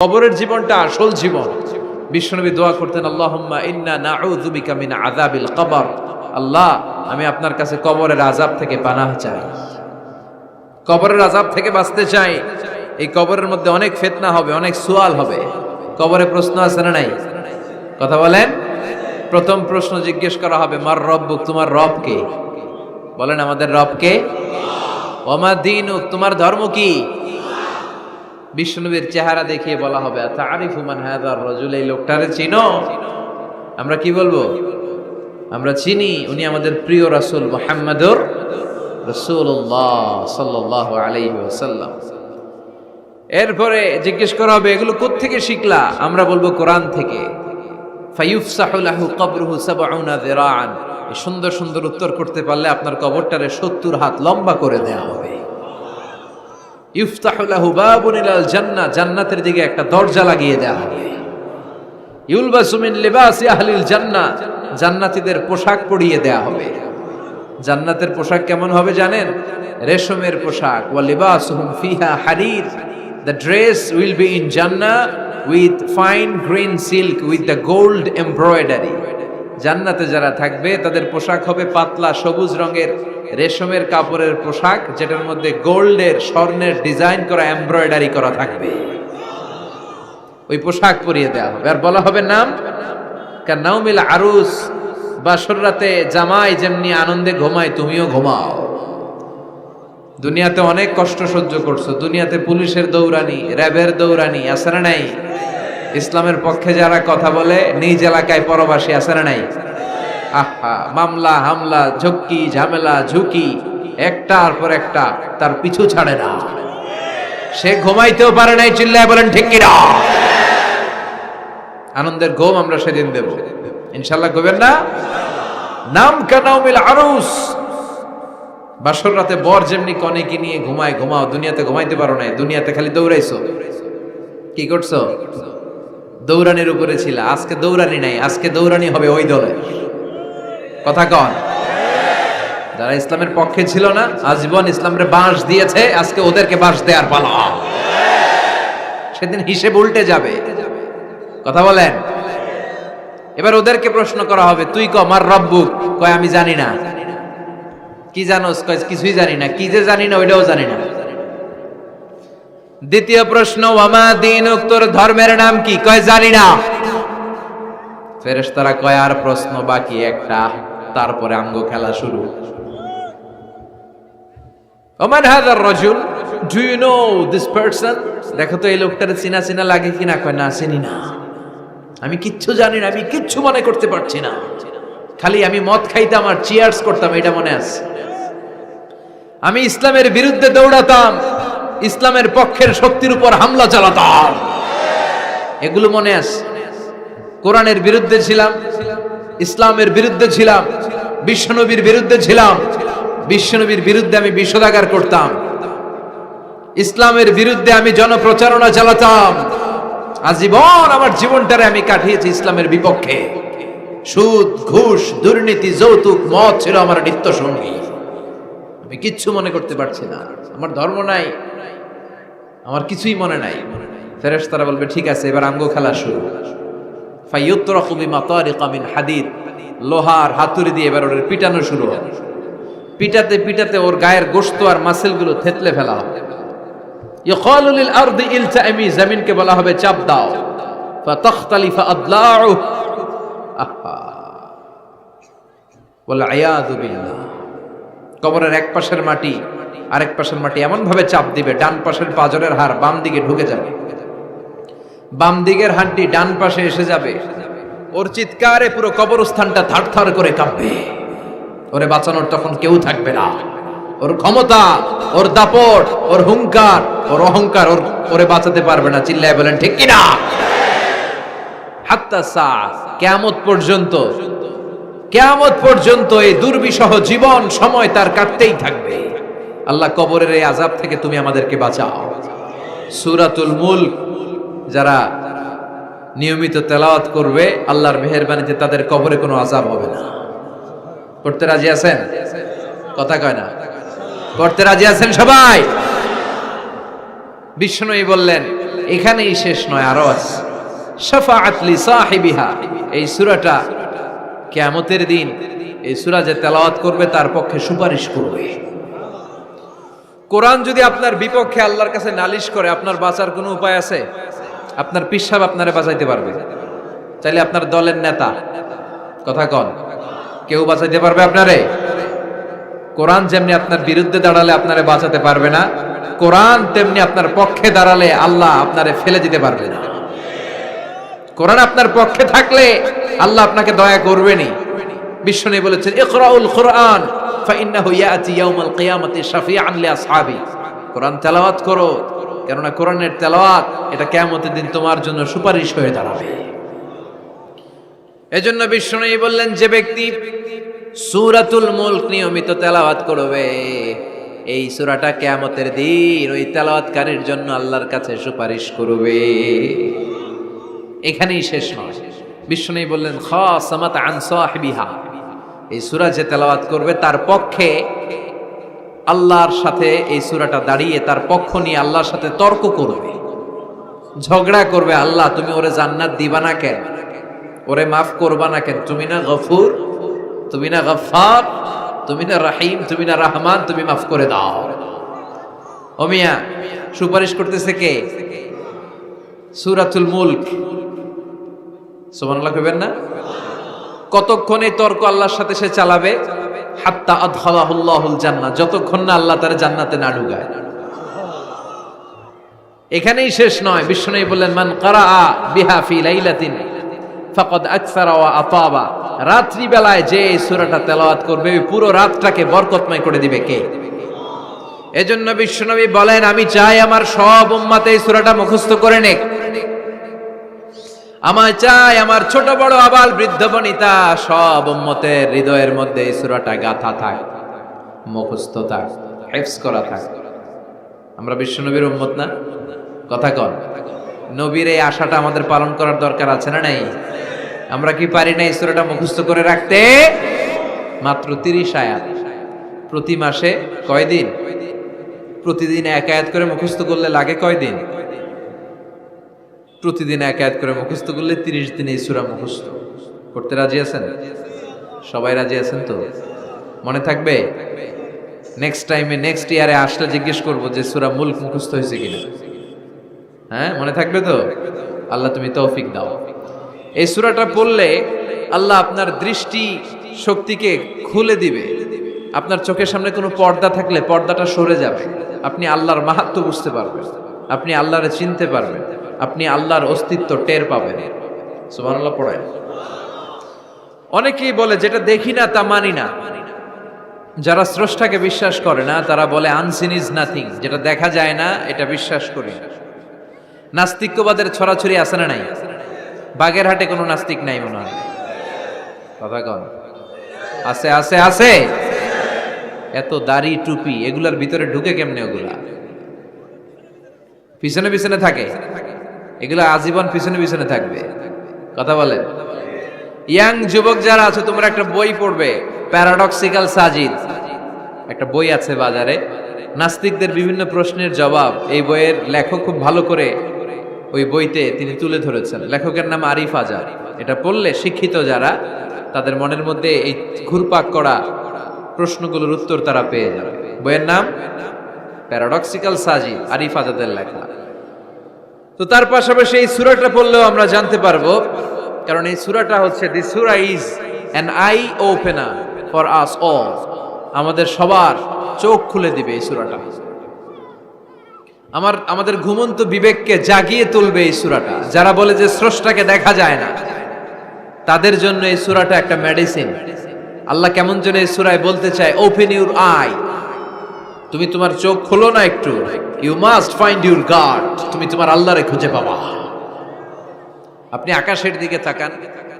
কবরের জীবনটা আসল জীবন। বিশ্বনবী দোয়া করতেন, আল্লাহুম্মা ইন্না নাউযু বিকা মিন আযাবিল কবর। আল্লাহ, আমি আপনার কাছে কবরের আযাব থেকে পানাহ চাই, কবরের আযাব থেকে বাঁচতে চাই। এই কবরের মধ্যে অনেক ফিতনা হবে, অনেক সুয়াল হবে। কবরে প্রশ্ন আছে না নাই? কথা বলেন। প্রথম প্রশ্ন জিজ্ঞেস করা হবে, মার রব্বুক, তোমার রব কে? বলেন, আমাদের রব কে? ওয়া মা দীনুক, তোমার ধর্ম কি? বিশ্বনবীর চেহারা দেখিয়ে বলা হবে, তারিফু মান হাযার রাজুল, এই লোকটারে চিনো? আমরা কি বলবো? আমরা চিনি, উনি আমাদের প্রিয় রাসূল মুহাম্মাদুর রাসূলুল্লাহ সাল্লাল্লাহু আলাইহি ওয়াসাল্লাম। এরপরে জিজ্ঞেস করা হবে, এগুলো কোত্থেকে শিখলা? আমরা বলবো, কোরআন থেকে। ফায়ুফসাহু লাহু কবরুহু ৭০ যিরাআন, এই সুন্দর সুন্দর উত্তর করতে পারলে আপনার কবরটারে ৭০ হাত লম্বা করে দেয়া হবে। ইফতাহু লাহু বাবুন ইলাল জান্নাহ, জান্নাতের দিকে একটা দরজা লাগিয়ে দেয়া হবে। ইউলবাসু মিন লিবাসি আহলিল জান্নাহ, জান্নাতীদের পোশাক পরিয়ে দেয়া হবে। জান্নাতের পোশাক কেমন হবে জানেন? রেশমের পোশাক। ওয়া লিবাসুহুম ফিহা হারির, the dress will be in Jannah with fine green silk with the gold embroidery. জান্নাতে যারা থাকবে তাদের পোশাক হবে পাতলা সবুজ রঙের রেশমের কাপড়ের পোশাক, যেটার মধ্যে গোল্ডের, স্বর্ণের ডিজাইন করা, এমব্রয়ডারি করা থাকবে। ওই পোশাক পরিয়ে দেওয়া হবে। আর বলা হবে, নাম কানাউমিল আরুস, বাসর রাতে জামাই যেমনি আনন্দে ঘুমায় তুমিও ঘুমাও। দুনিয়াতে অনেক কষ্ট সহ্য করছো, দুনিয়াতে পুলিশের দৌড়ানি, র্যাবের দৌড়ানি, আছে না নাই? ইসলামের পক্ষে যারা কথা বলে নিজ এলাকায় পরবাসী, আছে না নাই? আহা, মামলা হামলা, ঝক্কি ঝামেলা ঝুঁকি একটার পর একটা, তার পিছু ছাড়ে না। সে ঘুমাইতেও পারে নাই, চিল্লায় বলেন ঠিক কিনা? আনন্দের ঘুম আমরা সেদিন দেব ইনশাআল্লাহ। ঘুমেন না? নাম কানাউমিল আরুস, বাসর রাতে বর যেমনি কনেকে নিয়ে ঘুমায় ঘুমাও। দুনিয়াতে ঘুমাইতে পারো নাই, দুনিয়াতে খালি দৌড়াইছো। কি করছো? দৌড়ানির উপরে ছিল। আজকে দৌড়ানি নাই, আজকে দৌড়ানি হবে ওই দলে। কথা কন। যারা ইসলামের পক্ষে ছিল না, আজীবন ইসলামের বাঁশ দিয়েছে, আজকে ওদেরকে বাঁশ দেওয়ার পালা। সেদিন হিসেব উল্টে যাবে। কথা বলেন। এবার ওদেরকে প্রশ্ন করা হবে, তুই ক মার রব্বুক, কয় আমি জানি না। কি জানোস? কয় কিছুই জানি না। কি যে জানি না ওইটাও জানি না। দ্বিতীয় প্রশ্ন, ওয়ামা দীনুক, তোর ধর্মের নাম কি? কয় জানি না। ফেরেশতারা কয় আর প্রশ্ন বাকি একটা, তারপরে আমগো খেলা শুরু। ওমান হাযার রাজুল, do you know this person? দেখো তো এই লোকটার চিনা চিনা লাগে কিনা। কয় না, চিনি না, আমি কিচ্ছু জানি না, আমি কিচ্ছু মনে করতে পারছি না। খালি আমি মদ খাইতাম আর চিয়ার্স করতাম, এটা মনে আছে। আমি ইসলামের বিরুদ্ধে দৌড়াতাম, ইসলামের পক্ষের শক্তির উপর হামলা চালাতাম, এগুলো মনে আছে। কোরআনের বিরুদ্ধে ছিলাম, ইসলামের বিরুদ্ধে ছিলাম, বিশ্বনবীর বিরুদ্ধে ছিলাম। বিশ্বনবীর বিরুদ্ধে আমি বিষোদাগার করতাম, ইসলামের বিরুদ্ধে আমি জনপ্রচারণা চালাতাম। আজীবন আমার জীবনটারে আমি কাটিয়েছি ইসলামের বিপক্ষে। সুদ, ঘুষ, দুর্নীতি, যৌতুক, মদ ছিল আমার নিত্য সঙ্গী। আমি কিচ্ছু মনে করতে পারছি না, আমার ধর্ম নাই, আমার কিছুই মনে নাই। ফেরেশতারা বলবে, ঠিক আছে, এবার আমগো খেলা শুরু। ফায়ুতরাকু বিমাতারিকা মিন হাদিদ, লোহার হাতুড়ি দিয়ে এবার ওর পিটানো শুরু হবে। পিটাতে পিটাতে ওর গায়ের গোশত আর মাসেলগুলো থেতলে ফেলা হবে। ইয়াকালু লিল আরদি ইলতাইমি, জমিনকে বলা হবে চাপ দাও। ফাতাখতালিফা আদলাউ, আহা ওয়াল আয়াযু বিল্লাহ। কবরের এক পাশের মাটি আরেক পাশের মাটি এমন ভাবে চাপ দিবে, ডান পাশের পাজরের হাড় বাম দিকে ঢুকে যাবে, বাম দিকের হাড্ডি ডান পাশে এসে যাবে। ওর চিৎকারে পুরো কবরস্থানটা থারথার করে কাঁপবে। ওরে বাঁচানোর তখন কেউ থাকবে না। ওর ক্ষমতা, ওর দাপট, ওর হুঙ্কার, ওর অহংকার ওরে বাঁচাতে পারবে না। চিল্লায় বলেন ঠিক কিনা? হাত্তা সা, কিয়ামত পর্যন্ত, কিয়ামত পর্যন্ত এই দুর্বিষহ জীবন সময় তার কাটতেই থাকবে। আল্লাহ, কবরের এই আযাব থেকে তুমি আমাদেরকে বাঁচাও। সূরাতুল মুলক যারা নিয়মিত তেলাওয়াত করবে, আল্লাহর মেহেরবানিতে তাদের কবরে কোনো আযাব হবে না। পড়তে রাজি আছেন? কথা কয় না। পড়তে রাজি আছেন সবাই? বিষ্ণু বললেন, এখানেই শেষ নয়, আরো আছে। শাফাআত লি সাহিবিহা, এই সূরাটা কিয়ামতের দিন এই সূরা যে তেলাওয়াত করবে তার পক্ষে সুপারিশ করবে। কোরআন যদি আপনার বিপক্ষে আল্লাহর কাছে নালিশ করে, আপনার বাঁচার কোনো উপায় আছে? আপনার পীর সাহেব আপনারে বাঁচাইতে পারবে? চাইলে আপনার দলের নেতা, কথা কন, কেউ বাঁচাইতে পারবে আপনারে? কোরআন যেমনি আপনার বিরুদ্ধে দাঁড়ালে আপনারে বাঁচাতে পারবে না, কোরআন তেমনি আপনার পক্ষে দাঁড়ালে আল্লাহ আপনারে ফেলে দিতে পারবে না। কোরআন আপনার পক্ষে থাকলে আল্লাহ আপনাকে দয়া করবেনই। বিশ্বনবী বলেছেন, ইকরাউল কুরআন ফাইন্নাহু ইয়াতি ইয়াউমাল কিয়ামাতি শাফিআন লিআসহাবি। কোরআন তেলাওয়াত করো, কেননা কোরআনের তেলাওয়াত এটা কিয়ামতের দিন তোমার জন্য সুপারিশ হয়ে দাঁড়াবে। এজন্য বিশ্বনবী বললেন, যে ব্যক্তি সূরাতুল মুলক নিয়মিত তেলাওয়াত করবে, এই সূরাটা কিয়ামতের দিন ওই তেলাওয়াতকারীর জন্য আল্লাহর কাছে সুপারিশ করবে। এখানেই শেষ নয়, বিশ্বনবী বললেন, খাসামাত আন সাহিবিহা, এই সূরা যে তেলাওয়াত করবে তার পক্ষে আল্লাহর সাথে এই সূরাটা দাঁড়িয়ে তার পক্ষ নিয়ে আল্লাহর সাথে তর্ক করবে, ঝগড়া করবে। আল্লাহ তুমি ওরে জান্নাত দিবা না কেন? ওরে মাফ করবা না কেন? তুমি না গফুর, তুমি না গফফার, তুমি না রাহিম, তুমি না রহমান, তুমি মাফ করে দাও। ও মিয়া, সুপারিশ করতেছে কে? সূরাতুল মুলক। সুবহানাল্লাহ কইবেন না? কতক্ষণ এই তর্ক আল্লাহর সাথে সে চালাবে? হাত্তা আদখালাহুল্লাহুল জান্নাহ, যতক্ষণ না আল্লাহ তার জান্নাতে না ঢুকায়। এখানেই শেষ নয়, বিশ্বনবী বললেন, মান কারাআ বিহা ফি লাইলাতিন ফাকাদ আকসারা ওয়া আতাবা, রাত্রি বেলায় যে এই সূরাটা তেলাওয়াত করবে পুরো রাতটাকে বরকতময় করে দিবে কে? এজন্য বিশ্বনবী বলেন, আমি চাই আমার সব উম্মত এই সূরাটা মুখস্থ করে নেক। আমার চাই আমার ছোট বড় আবাল বৃদ্ধ বনিতা সব উম্মতের হৃদয়ের মধ্যে এই সূরাটা গাথা থাক, মুখস্থ থাক, হিফজ করা থাক। আমরা বিশ্বনবীর উম্মত না? কথা কন। নবীর এই আশাটা আমাদের পালন করার দরকার আছে না নাই? আমরা কি পারি না এই সূরাটা মুখস্থ করে রাখতে? মাত্র 30 আয়াত, প্রতি মাসে কয়দিন? প্রতিদিন এক আয়াত করে মুখস্থ করলে লাগে কয়দিন? প্রতিদিন এক আয়াত করে মুখস্থ করলে 30 দিনে এই সূরা মুখস্থ করতে রাজি আছেন? সবাই রাজি আছেন তো? মনে থাকবে? নেক্সট টাইমে নেক্সট ইয়ারে আসলে জিজ্ঞেস করবো যে সূরা মুলক মুখস্থ হয়েছে কিনা। হ্যাঁ, মনে থাকবে তো? আল্লাহ তুমি তৌফিক দাও। এই সূরাটা পড়লে আল্লাহ আপনার দৃষ্টি শক্তিকে খুলে দিবে। আপনার চোখের সামনে কোনো পর্দা থাকলে পর্দাটা সরে যাবে, আপনি আল্লাহর মাহাত্ম্য বুঝতে পারবেন, আপনি আল্লাহরে চিনতে পারবেন, আপনি আল্লাহর অস্তিত্ব টের পাবেন। সুবহানাল্লাহ পড়েন। অনেকেই বলে যেটা দেখি না তা মানি না। যারা স্রষ্টাকে বিশ্বাস করে না তারা বলে আনসিন ইজ নাথিং, যেটা দেখা যায় না এটা বিশ্বাস করি না। নাস্তিক্যবাদের ছড়াছড়ি আছে না নাই? বাগেরহাটে কোনো নাস্তিক নাই মনে হয়, কথা কন। আছে আছে আছে। এত দাড়ি টুপি এগুলার ভিতরে ঢুকে কেমনে? ওগুলা পিছনে পিছনে থাকে, এগুলা আজীবন পিছনে পিছনে থাকবে। কথা বলেন। ইয়াং যুবক যারা আছে তোমরা একটা বই পড়বে, প্যারাডক্সিক্যাল সাজিদ, একটা বই আছে বাজারে, নাস্তিকদের বিভিন্ন প্রশ্নের জবাব। এই বইয়ের লেখক খুব ভালো করে ওই বইতে তিনি তুলে ধরেছেন। লেখকের নাম আরিফ আজাদ। এটা পড়লে শিক্ষিত যারা তাদের মনের মধ্যে এই ঘুরপাক করা প্রশ্নগুলোর উত্তর তারা পেয়ে যাবে। বইয়ের নাম প্যারাডক্সিক্যাল সাজিদ, আরিফ আজাদের লেখা। তো তার পাশাপাশি এই সূরাটা পড়লেও আমরা জানতে পারবো, কারণ এই সূরাটা হচ্ছে the surah is an eye opener for us all, আমাদের সবার চোখ খুলে দিবে এই সূরাটা। আমাদের ঘুমন্ত বিবেককে জাগিয়ে তুলবে এই সূরাটা। যারা বলে যে স্রষ্টাকে দেখা যায় না তাদের জন্য এই সূরাটা একটা মেডিসিন। আল্লাহ কেমন যেন এই সূরায় বলতে চায়, ওপেন ইউর আই, তুমি তোমার চোখ খোলো না একটু, you must find your God, তুমি তোমার আল্লাহরে খুঁজে পাবা। আপনি আকাশের দিকে তাকান,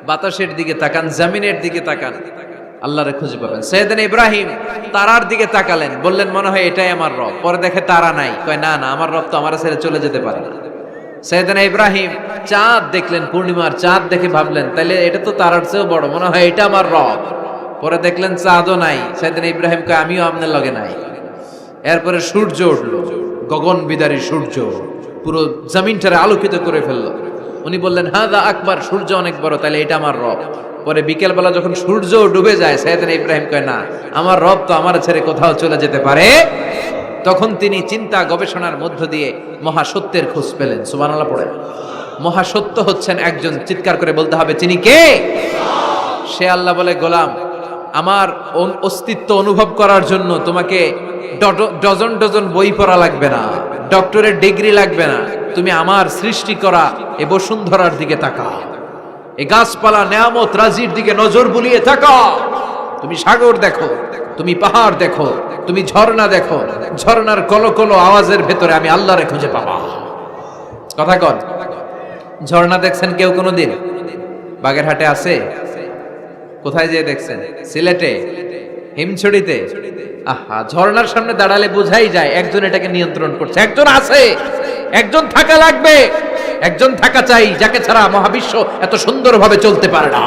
বাতাসের দিকে তাকান, জমিনের দিকে তাকান, আল্লাহরে খুঁজে পাবেন। সাইয়েদনা ইব্রাহিম তারার দিকে তাকালেন, বললেন মনে হয় এটাই আমার রব। পরে দেখে তারা নাই, কয় না না, আমার রব তো আমার ছেড়ে চলে যেতে পারে না। সাইয়েদনা ইব্রাহিম চাঁদ দেখলেন, পূর্ণিমার চাঁদ দেখে ভাবলেন তাইলে এটা তো তারার চেয়েও বড়, মনে হয় এটা আমার রব। পরে দেখলেন চাঁদও নাই। সাইয়েদনা ইব্রাহিম কয় আমিও আপনার লগে নাই। এরপরে সূর্য উঠলো, গগন বিদারী সূর্য, পুরো জমিনটারে আলোকিত করে ফেললো। উনি বললেন হাদা আকবার, সূর্য অনেক বড়, তাহলে এটা আমার রব। পরে বিকেলবেলা যখন সূর্য ডুবে যায়, সাইয়েদনা ইব্রাহিম কয় না, আমার রব তো আমার ছেড়ে কোথাও চলে যেতে পারে। তখন তিনি চিন্তা গবেষণার মধ্য দিয়ে মহাসত্যের খোঁজ পেলেন। সুবহানাল্লাহ পড়েন। মহাসত্য হচ্ছেন একজন, চিৎকার করে বলতে হবে তিনি কে? সে আল্লাহ বলে, গোলাম, আমার অস্তিত্ব অনুভব করার জন্য তোমাকে ডজন ডজন বই পড়া লাগবে না, ডক্টরের ডিগ্রি লাগবে না। তুমি আমার সৃষ্টি করা এ বসুন্ধরার দিকে তাকাও, এই গাছপালা নেয়ামত রাজির দিকে নজর বুলিয়ে তাকাও। তুমি সাগর দেখো, তুমি পাহাড় দেখো, তুমি ঝর্ণা দেখো, ঝর্ণার কলকল আওয়াজের ভেতরে আমি আল্লাহরে খুঁজে পাবা। কথা কন, ঝর্ণা দেখছেন কেউ কোনোদিন? বাগেরহাটে আছে? কোথায় যেয়ে দেখছেন? সিলেটে, হিমছড়িতে? আহা, ঝর্ণার সামনে দাঁড়ালে বোঝাই যায় একজন এটাকে নিয়ন্ত্রণ করছে, একজন আছে, একজন থাকা লাগবে, একজন থাকা চাই, যাকে ছাড়া মহাবিশ্ব এত সুন্দরভাবে চলতে পারে না।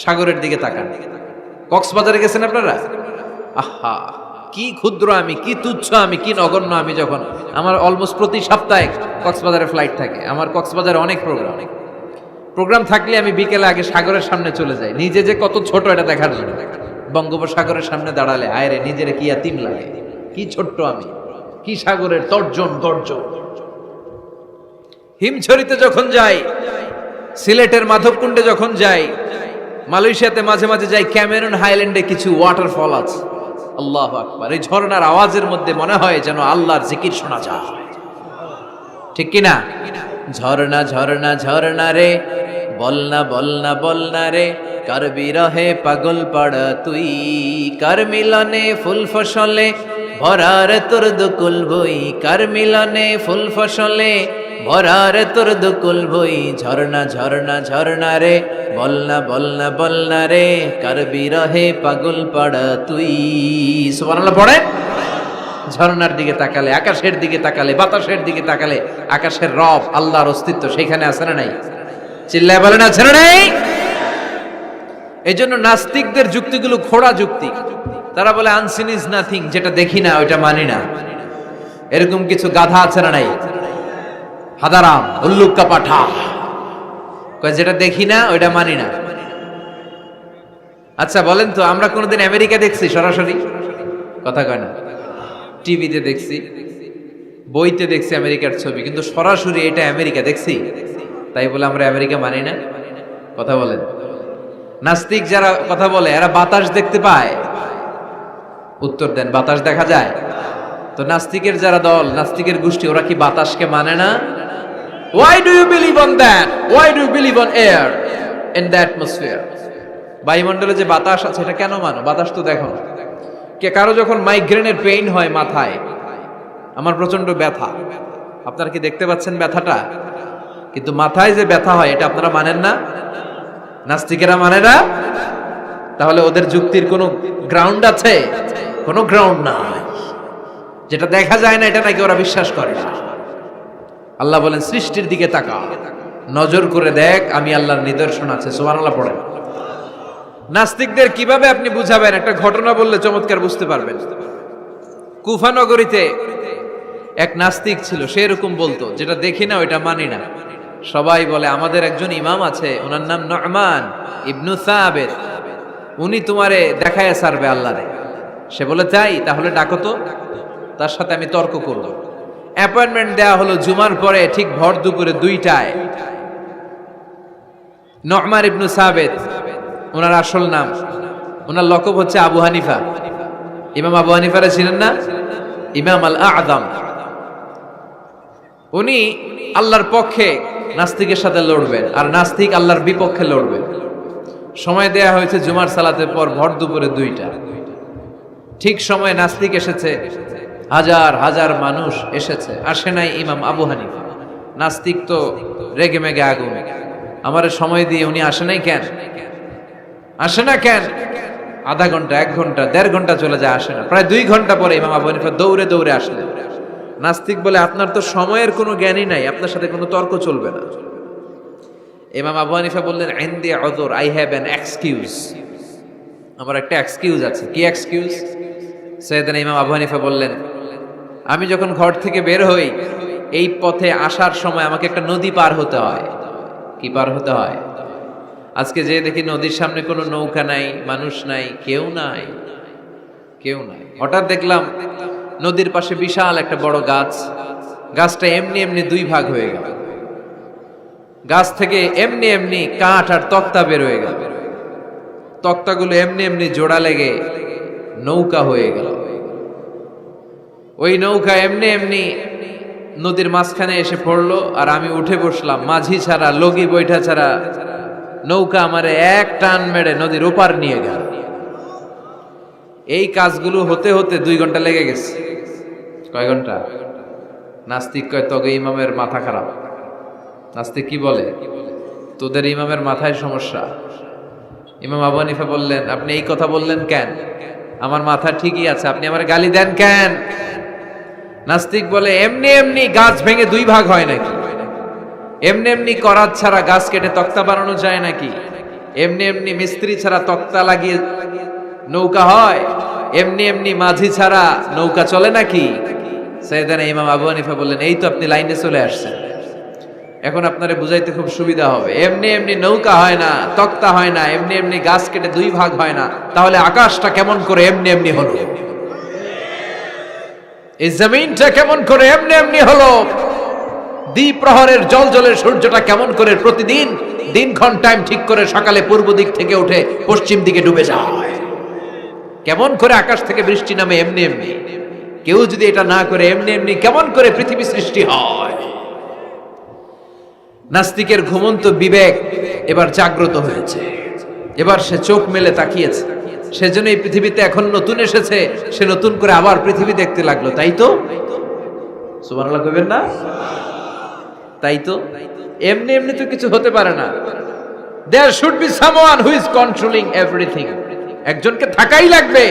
সাগরের দিকে তাকান। কক্সবাজারে গেছেন আপনারা? আহা, কি ক্ষুদ্র আমি, কি তুচ্ছ আমি, কি নগণ্য আমি। যখন আমার অলমোস্ট প্রতি সপ্তাহে কক্সবাজারে ফ্লাইট থাকে, আমার কক্সবাজারে অনেক প্রোগ্রাম থাকলে আমি বিকেলে আগে সাগরের সামনে চলে যাই, নিজে যে কত ছোট এটা দেখার জন্য। বঙ্গোপসাগরের সামনে দাঁড়ালে আয়রে নিজের কি ইয়াতিম লাগে, কি ছোট্ট আমি, কি সাগরের তর্জন গর্জন। হিমছড়িতে যখন যাই, সিলেটের মাধবকুণ্ডে যখন যাই, মালয়েশিয়াতে মাঝে মাঝে যাই, ক্যামেরন হাইল্যান্ডে কিছু ওয়াটারফল আছে। আল্লাহু আকবার, এই ঝর্ণার আওয়াজের মধ্যে মনে হয় যেন আল্লাহর জিকির শোনা যায়, ঠিক কিনা? ঝর্ণা ঝর্ণা ঝর্ণা রে, বলনা বলনা বলনা রে, কার বিরহে পাগল পাড়া তুই, কার মিলনে ফুল ফসলে ভরার তোর দুকুল বই, কার মিলনে ফুল ফসলে ভরার তোর দুকুল বই। ঝর্ণা ঝর্ণা ঝর্ণা রে, বলনা বলনা বলনা রে, কার বিরহে পাগল পাড়া তুই। সুবহানাল্লাহ পড়ে। ঝর্ণার দিকে তাকালে, আকাশের দিকে তাকালে, বাতাসের দিকে তাকালে আকাশের রব আল্লাহর অস্তিত্ব সেখানে আছে না নাই? চিল্লায় বলেন আছে না নাই? এই জন্য নাস্তিকদের যুক্তিগুলো খোড়া যুক্তি। তারা বলে আনসিন ইজ নাথিং, যেটা দেখি না ওইটা মানি না। এরকম কিছু গাধা আছে না নাই? হাদারাম, উল্লুক্কা পাঠা, কয় যেটা দেখি না ওইটা মানি না। আচ্ছা বলেন তো, আমরা কোনোদিন আমেরিকা দেখছি সরাসরি? কথা কয় না। টিভিতে দেখছি, বইতে দেখছি আমেরিকার ছবি, কিন্তু সরাসরি এটা আমেরিকা দেখছি? তাই বলে আমরা আমেরিকা মানি না? কথা বলেন। নাস্তিক যারা কথা বলে এরা বাতাস দেখতে পায়? উত্তর দেন, বাতাস দেখা যায়? তো নাস্তিকের যারা দল, নাস্তিকের গোষ্ঠী, ওরা কি বাতাসকে মানে না? Why do you believe on that? Why do you believe on air in the atmosphere? বায়ুমণ্ডলে যে বাতাস আছে এটা কেন মানো? বাতাস তো দেখো না। কে কারো যখন মাইগ্রেনের পেইন হয় মাথায়, আমার প্রচন্ড ব্যথা, আপনারা কি দেখতে পাচ্ছেন ব্যথাটা? কিন্তু মাথায় যে ব্যথা হয় এটা আপনারা মানেন না, নাস্তিকেরা মানে না। তাহলে ওদের যুক্তির কোনো গ্রাউন্ড আছে? কোনো গ্রাউন্ড নাই। যেটা দেখা যায় না এটা নাকি ওরা বিশ্বাস করে না। আল্লাহ বলেন সৃষ্টির দিকে তাকা, নজর করে দেখ, আমি আল্লাহর নিদর্শন আছে। সুবহানাল্লাহ পড়েন। নাস্তিকদের কিভাবে আপনি বুঝাবেন? একটা ঘটনা বললে চমৎকার বুঝতে পারবেন। কুফা নগরীতে এক নাস্তিক ছিল, সে এরকম বলতো, যেটা দেখি না ওইটা মানি না। সবাই বলে আমাদের একজন ইমাম আছে, ওনার নাম নু'মান ইবনু সাবিত, উনি তোমারে দেখায় ছাড়বে আল্লাহরে। সে বলে তাই, তাহলে ডাকো তো, তার সাথে আমি তর্ক করব। অ্যাপয়েন্টমেন্ট দেওয়া হলো জুমার পরে ঠিক ভর দুপুরে 2টায়। নু'মান ইবনু সাবিত ওনার আসল নাম, ওনার লকব হচ্ছে আবু হানিফা। ইমাম আবু হানিফারে ছিলেন না? ইমাম আল আযম। উনি আল্লাহর পক্ষে নাস্তিকের সাথে লড়বেন, আর নাস্তিক আল্লাহর বিপক্ষে লড়বেন। সময় দেয়া হয়েছে জুমার সালাতের পর ভর দুপুরে 2টা। ঠিক সময় নাস্তিক এসেছে, হাজার হাজার মানুষ এসেছে, আসে নাই ইমাম আবু হানিফা। নাস্তিক তো রেগে মেগে আগুন, আমার সময় দিয়ে উনি আসে নাই কেন? আসে না কেন? আধা ঘন্টা, 1 ঘন্টা, 1.5 ঘন্টা চলে যায়, আসে না। প্রায় 2 ঘন্টা পরে ইমাম আবু হানিফা দৌড়ে দৌড়ে আসলেন। নাস্তিক বলে আপনার তো সময়ের কোনো জ্ঞানই নাই, আপনার সাথে কোনো তর্ক চলবে না। ইমাম আবু হানিফা বললেন ইনদি উযর, আই হ্যাভ অ্যান এক্সকিউজ, আমার একটা এক্সকিউজ আছে। কি এক্সকিউজ? সাইয়েদনা ইমাম আবু হানিফা বললেন আমি যখন ঘর থেকে বের হই, এই পথে আসার সময় আমাকে একটা নদী পার হতে হয়। কি পার হতে হয়? আজকে যে দেখি নদীর সামনে কোনো নৌকা নাই, মানুষ নাই, কেউ নাই, কেউ নাই। হঠাৎ দেখলাম নদীর পাশে বিশাল একটা বড় গাছ। গাছটা এমনি এমনি দুই ভাগ হয়ে গেল। গাছ থেকে এমনি এমনি কাঠ আর তক্তা বের হয়ে গেল। তক্তাগুলো এমনি এমনি জোড়া লেগে নৌকা হয়ে গেল। ওই নৌকা এমনি এমনি নদীর মাঝখানে এসে পড়লো, আর আমি উঠে বসলাম। মাঝি ছাড়া, লগি বৈঠা ছাড়া নৌকা আমারে এক টান মেরে নদীর ওপার নিয়ে গেল। এই কাজগুলো হতে হতে 2 ঘন্টা লেগে গেছে। কয় ঘন্টা? নাস্তিক কয় তবে ইমামের মাথা খারাপ। নাস্তিক কি বলে? তোদের ইমামের মাথায় সমস্যা। ইমাম আবু হানিফা বললেন, আপনি এই কথা বললেন কেন? আমার মাথা ঠিকই আছে, আপনি আমার গালি দেন কেন? নাস্তিক বলে, এমনি এমনি গাছ ভেঙে 2 ভাগ হয় নাকি? এমনি এমনি করাত ছাড়া গাছ কেটে তক্তা বানানো যায় নাকি? এমনি এমনি মিস্ত্রি ছাড়া তক্তা লাগিয়ে নৌকা হয়? এমনি এমনি মাঝি ছাড়া নৌকা চলে নাকি? সাইয়েদানা ইমাম আবু হানিফা বললেন, এই তো আপনি লাইনে চলে আসছেন, এখন আপনারে বুঝাইতে খুব সুবিধা হবে। এমনি এমনি নৌকা হয় না, তক্তা হয় না, এমনি এমনি গাছ কেটে 2 ভাগ হয় না, তাহলে আকাশটা কেমন করে এমনি এমনি হলো? এই জমিনটা কেমন করে এমনি এমনি হলো? দ্বিপ্রহরের জলজলের সূর্যটা কেমন করে প্রতিদিন দিনক্ষণ টাইম ঠিক করে সকালে পূর্ব দিক থেকে উঠে পশ্চিম দিকে ডুবে যায়? কেমন করে আকাশ থেকে বৃষ্টি নামে এমনি এমনি? কেউ যদি এটা না করে এমনি এমনি কেমন করে পৃথিবী সৃষ্টি হয়? নাস্তিকের ঘুমন্ত বিবেক এবার জাগ্রত হয়েছে। এবার সে চোখ মেলে তাকিয়েছে। সেজন্য এই পৃথিবীতে এখন নতুন এসেছে, সে নতুন করে আবার পৃথিবী দেখতে লাগলো। তাই তো? সুবহানাল্লাহ কইবেন না? তাই তো? এমনি এমনি তো কিছু হতে পারে না। There should be someone who is controlling everything. একজনকে থাকাই লাগবে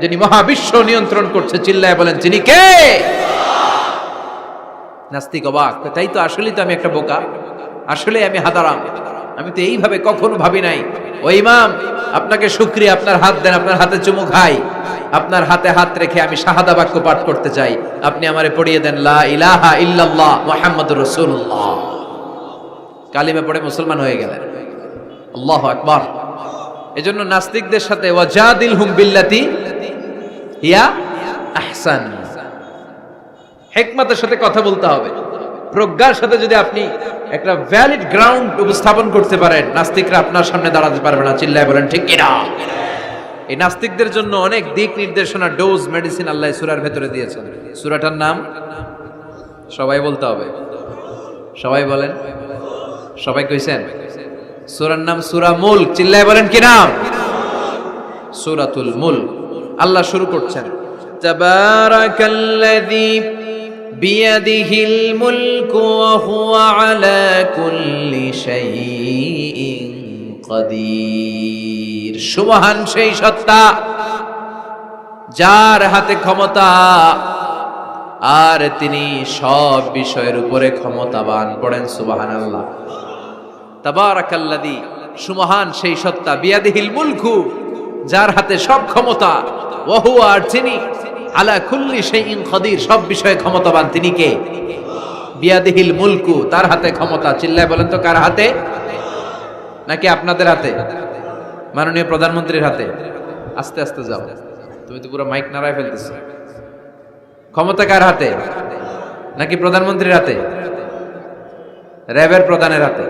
যিনি মহাবিশ্ব নিয়ন্ত্রণ করছে। চিল্লায় বলেন, যিনি কে? নাস্তিক অবাক, তাই তো, আসলেই তো আমি একটা বোকা, আসলে আমি হাদারাম, আমি তো এইভাবে কখনো ভাবি নাই। ও ইমাম, আপনাকে শুকরিয়া, আপনার হাত দেন, আপনার হাতে চুমু খাই, আপনার হাতে হাত রেখে আমি শাহাদা বাক্য পাঠ করতে চাই, আপনি আমারে পড়িয়ে দেন লা ইলাহা ইল্লাল্লাহ মুহাম্মাদুর রাসূলুল্লাহ। কালিমা পড়ে মুসলমান হয়ে গেলেন। আল্লাহু আকবার। এজন্য নাস্তিকদের সাথে ওয়াজাদিলহুম বিল্লাতি হিয়া আহসান, হিকমতের সাথে কথা বলতে হবে। প্রজ্ঞার সাথে যদি আপনি একটা ভ্যালিড গ্রাউন্ড উপস্থাপন করতে পারেন, নাস্তিকরা আপনার সামনে দাঁড়াতে পারবে না। চিল্লায় বলেন ঠিক কিনা? এই নাস্তিকদের জন্য অনেক দিক নির্দেশনা, ডোজ, মেডিসিন আল্লাহ সূরার ভেতরে দিয়েছেন। সূরাটার নাম সবাই বলতে হবে। সবাই বলেন। সবাই কইছেন? সূরার নাম সূরা মুলক। চিল্লায় বলেন কি নাম? সূরাতুল মুলক। আল্লাহ শুরু করছেন, তাবারাকাল্লাযী বিয়াদিহিল মুলকু ওয়া হুয়া আলা কুল্লি শাইইন কাদির। সুবহান সেই সত্তা যার হাতে ক্ষমতা, আর তিনি সব বিষয়ের উপরে ক্ষমতাবান। পড়েন সুবহানাল্লাহ। তাবারাকাল্লাযী, সুবহান সেই সত্তা, বিয়াদিহিল মুলকু, যার হাতে সব ক্ষমতা, ওয়া হুয়া, আর যিনি আলা কুল্লি শাইইন কাদির, সব বিষয়ে ক্ষমতাবান। তিনি কে? বিয়াদিহিল মুলকু, তার হাতে ক্ষমতা। চিল্লায় বলেন তো কার হাতে? নাকি আপনাদের হাতে? মাননীয় প্রধানমন্ত্রীর হাতে? আস্তে আস্তে যাও, তুমি তো পুরো মাইক নাড়ায় ফেলতেছো। ক্ষমতা কার হাতে? নাকি প্রধানমন্ত্রীর হাতে? র্যাবের প্রধানের হাতে?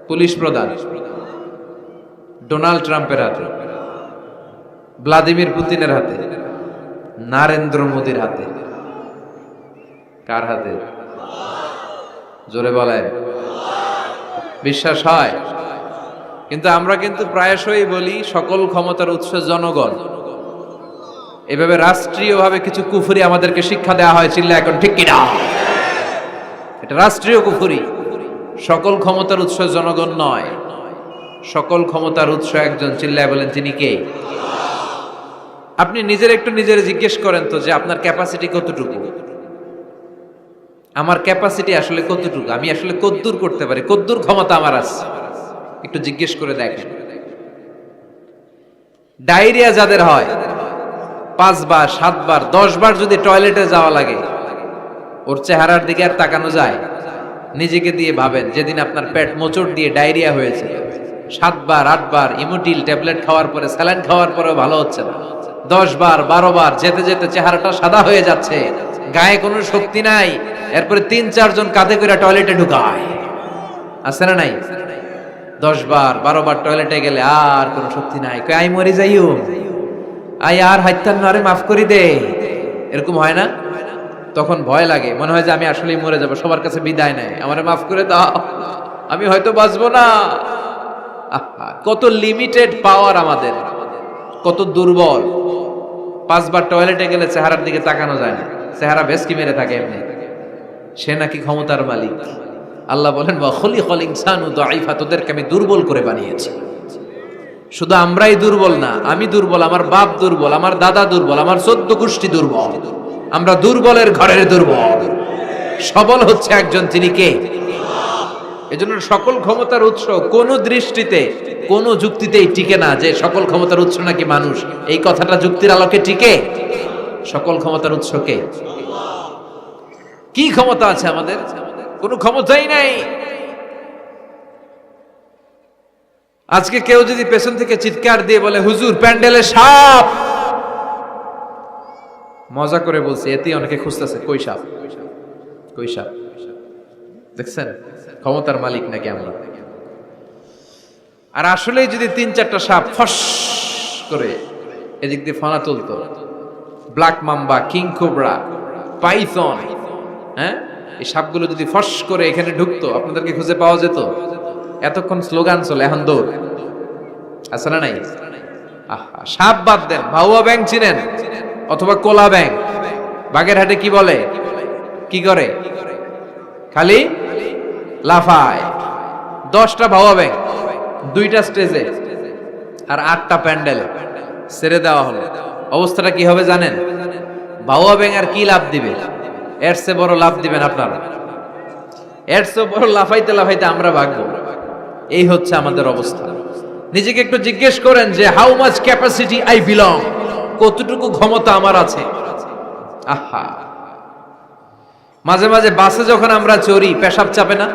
পুলিশ প্রধান ডোনাল্ড ট্রাম্পের হাতে? ভ্লাদিমির পুতিনের হাতে? নরেন্দ্র মোদির হাতে? কার হাতে? জোরে বলেন। বিশ্বাস হয়? কিন্তু আমরা কিন্তু প্রায়শই বলি সকল ক্ষমতার উৎস জনগণ। এভাবে রাষ্ট্রীয়ভাবে কিছু কুফরি আমাদেরকে শিক্ষা দেওয়া হয়। চিল্লা এখন ঠিক কিনা? এটা রাষ্ট্রীয় কুফরি। সকল ক্ষমতার উৎস জনগণ নয়, সকল ক্ষমতার উৎস একজন। চিল্লায় বলেন তিনি কে? আপনি নিজের একটু নিজের জিজ্ঞেস করেন তো যে আপনার ক্যাপাসিটি কতটুকু? আমার ক্যাপাসিটি আসলে কতটুকু? আমি আসলে কদ্দূর করতে পারি, কদ্দূর ক্ষমতা আমার আছে? একটু জিজ্ঞেস করে দেখেন। ডায়রিয়া যাদের হয়, 5 বার 7 বার 10 বার যদি টয়লেটে যাওয়া লাগে, ওর চেহারার দিকে আর তাকানো যায়? নিজেকে দিয়ে ভাবেন, যেদিন আপনার পেট মোচড় দিয়ে ডায়রিয়া হয়েছে, 7 বার 8 বার ইমোটিল ট্যাবলেট খাওয়ার পরে, স্যালাইন খাওয়ার পরেও ভালো হচ্ছে না, 10 বার 12 বার যেতে যেতে চেহারাটা সাদা হয়ে যাচ্ছে, গায়ে কোনো শক্তি নাই, এরপরে 3-4 জন কাঁধে করে টয়লেটে ঢুকায়, আছে না নাই? 10 বার 12 বার টয়লেটে গেলে আর কোনো শক্তি নাই, কই আই মরে যাইও, আই আর হাইতান না রে, মাফ করে দে, এরকম হয় না? তখন ভয় লাগে, মনে হয় যে আমি আসলেই মরে যাব, সবার কাছে বিদায় নেয়, আমারে মাফ করে দাও, আমি হয়তো বাঁচবো না। কত লিমিটেড পাওয়ার আমাদের, কত দুর্বল। 5 বার টয়লেটে গেলে চেহারার দিকে তাকানো যায় না, চেহারা ভেস্কি মেরে থাকে এমনি। সে নাকি ক্ষমতার মালিক। আল্লাহ বলেন ওয়া খুলিকাল ইনসানু দাঈফা, তোদেরকে আমি দুর্বল করে বানিয়েছি। শুধু আমরাই দুর্বল না, আমি দুর্বল, আমার বাপ দুর্বল, আমার দাদা দুর্বল, আমার 14 গোষ্ঠী দুর্বল। আমরা দুর্বলের ঘরের দুর্বল। সবল হচ্ছে একজন, তিনি কে? এজন্য সকল ক্ষমতার উৎস কোন দৃষ্টিতে, কোন যুক্তিতেই টিকে না যে সকল ক্ষমতার উৎস নাকি মানুষ। এই কথাটা যুক্তির আলোকে টিকে? সকল ক্ষমতার উৎস কে? কি ক্ষমতা আছে আমাদের? কোনো ক্ষমতাই নাই। আজকে কেউ যদি পেছন থেকে চিৎকার দিয়ে বলে হুজুর প্যান্ডেলে সাপ, মজা করে বলছি, এতে অনেকে খুঁজতেছে কই সাপ, কই সাপ। দেখছেন ক্ষমতার মালিক নাকি আমরা? আর আসলেই যদি 3-4টা সাপ ফস করে এদিক দিয়ে ফানা তুলতো, black mamba, king cobra, python, হ্যাঁ, এই সাপগুলো যদি ফস করে এখানে ঢুকতো, আপনাদেরকে খুঁজে পাওয়া যেত? এতক্ষণ স্লোগান চলে, এখন দৌড়। আছে না নাই? সাপ বাদ দেন, ভাউয়া ব্যাং চিনেন? অথবা কোলা ব্যাং? বাগেরহাটে কি বলে, কি করে? খালি লাফায়। 10টা ভাউয়া ব্যাং, 2টা স্টেজে আর 8টা প্যান্ডেলে ছেড়ে দেওয়া হলো, অবস্থাটা কি হবে জানেন? ভাউয়া ব্যাং আর কি লাভ দিবে? এর চেয়ে বড় লাভ দিবেন আপনারা, এর চেয়ে বড় লাফাইতে লাফাইতে আমরা ভাগবো। এই হচ্ছে আমাদের অবস্থা। নিজেকে একটু জিজ্ঞেস করেন যে how much capacity I belong, কতটুকু ক্ষমতা আমার আছে। আহা, মাঝে মাঝে বাসে যখন আমরা চড়ি, পেশাব চাপে না?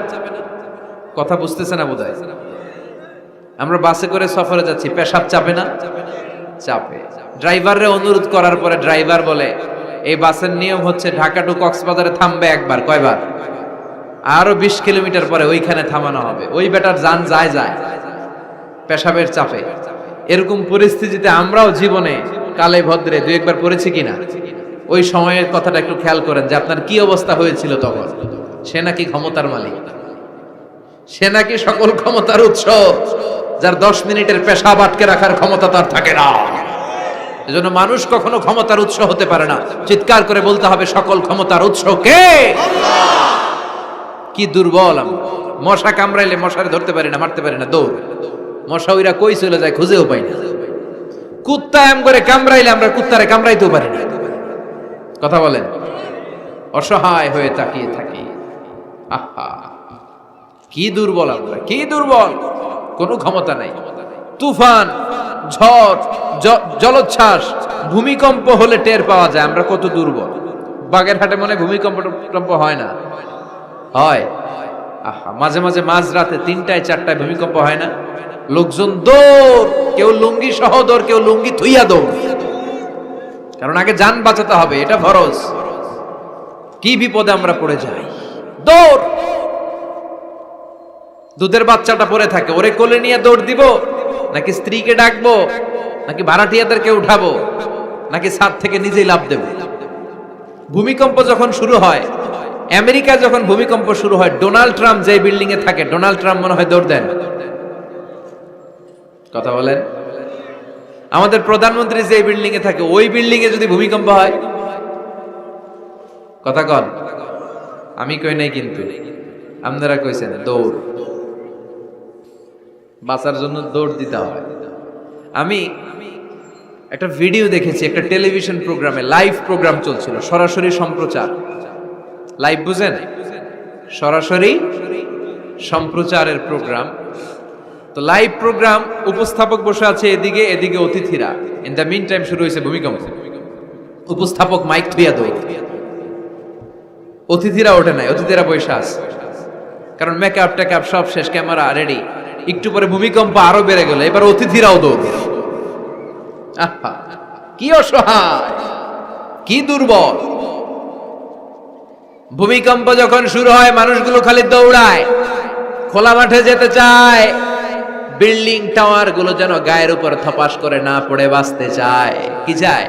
কথা বুঝতেছে না বোধহয়। আমরা বাসে করে সফরে যাচ্ছি, পেশাব চাপে না? চাপে। ড্রাইভাররে অনুরোধ করার পরে ড্রাইভার বলে এই বাসের নিয়ম হচ্ছে ঢাকা টু কক্সবাজারে থামবে একবার, কয়বার? আরো 20 কিলোমিটার পরে ওইখানে থামানো হবে। ওই বেটার যান যায় যায় পেশাবের চাপে। এরকম পরিস্থিতিতে আমরাও জীবনে কালে ভদ্রে 2-1 বার পড়েছি কিনা? ওই সময়ের কথাটা একটু খেয়াল করেন যে আপনার কি অবস্থা হয়েছিল তখন। সে নাকি ক্ষমতার মালিক, সে নাকি সকল ক্ষমতার উৎস, যার 10 মিনিটের পেশাব আটকে রাখার ক্ষমতা তার থাকে না। এজন্য মানুষ কখনো ক্ষমতার উৎস হতে পারে না। চিৎকার করে বলতে হবে সকল ক্ষমতার উৎস কে? কি দুর্বল আমরা। মশা কামড়াইলে মশারে ধরতে পারি না, মারতে পারি না, দৌড়। মশা ওইরা কই চলে যায় খুঁজেও পাই না। কুত্তা এম করে কামড়াইলে আমরা কুত্তারে কামড়াইতেও পারি না। কথা বলেন, অসহায় হয়ে তাকিয়ে থাকি। আহা, কি দুর্বল আমরা, কি দুর্বল। কোনো ক্ষমতা নাই। তুফান, ঝড়, জলোচ্ছ্বাস, ভূমিকম্প হলে টের পাওয়া যায় আমরা কত দুর্বল। বাগেরহাটে মনে ভূমিকম্প হয় না? হয়। আহা, মাঝে মাঝে মাঝরাতে 3টায় 4টায় ভূমিকম্প হয় না? লোকজন দৌড়, কেউ লুঙ্গি সহ দৌড়, কেউ লুঙ্গি থুইয়া দৌড়, কারণ আগে জান বাঁচাতে হবে, এটা ফরজ। কি বিপদে আমরা পড়ে যাই, দৌড়। দুধের বাচ্চাটা পড়ে থাকে, ওরে কোলে নিয়ে দৌড় দিব, নাকি স্ত্রীকে ডাকবো, নাকি ভাড়াটিয়াদেরকে উঠাবো, নাকি ছাদ থেকে নিজেই লাফ দেব? ভূমিকম্প যখন শুরু হয়, আমেরিকায় যখন ভূমিকম্প শুরু হয়, ডোনাল্ড ট্রাম্প যে বিল্ডিং এ থাকে, ডোনাল্ড ট্রাম্প মনে হয় দৌড় দেন। কথা বলেন। আমাদের প্রধানমন্ত্রী যে বিল্ডিং এ থাকে, ওই বিল্ডিং এ যদি ভূমিকম্প হয়, কথা কন। আমি কই নাই কিন্তু, আপনারা কইছেন দৌড়। বাঁচার জন্য দৌড় দিতে হয়। আমি একটা ভিডিও দেখেছি, একটা টেলিভিশন প্রোগ্রামে, লাইভ প্রোগ্রাম চলছিল, সরাসরি সম্প্রচার। লাইভ বুঝেন? সরাসরি সম্প্রচারের প্রোগ্রাম। তো লাইভ প্রোগ্রাম, উপস্থাপক বসে আছে এদিকে, এদিকে অতিথিরা। ইন দ্য মিন টাইম শুরু হয়েছে ভূমিকম্প। উপস্থাপক মাইক থুইয়া দই, অতিথিরা ওঠে নাই, অতিথিরা বৈশা আছে, কারণ মেকআপ টেকআপ সব শেষ, ক্যামেরা রেডি। একটু পরে ভূমিকম্প আরো বেড়ে গেল, এবার অতিথিরাও দৌড়। আহা, কি অসহায়, কি দুর্বল। ভূমিকম্প যখন শুরু হয় মানুষগুলো খালি দৌড়ায়, খোলা মাঠে যেতে চায়, বিল্ডিং টাওয়ার গুলো যেন গায়ের উপর থপাস করে না পড়ে বাঁচতে চায়। কি চায়?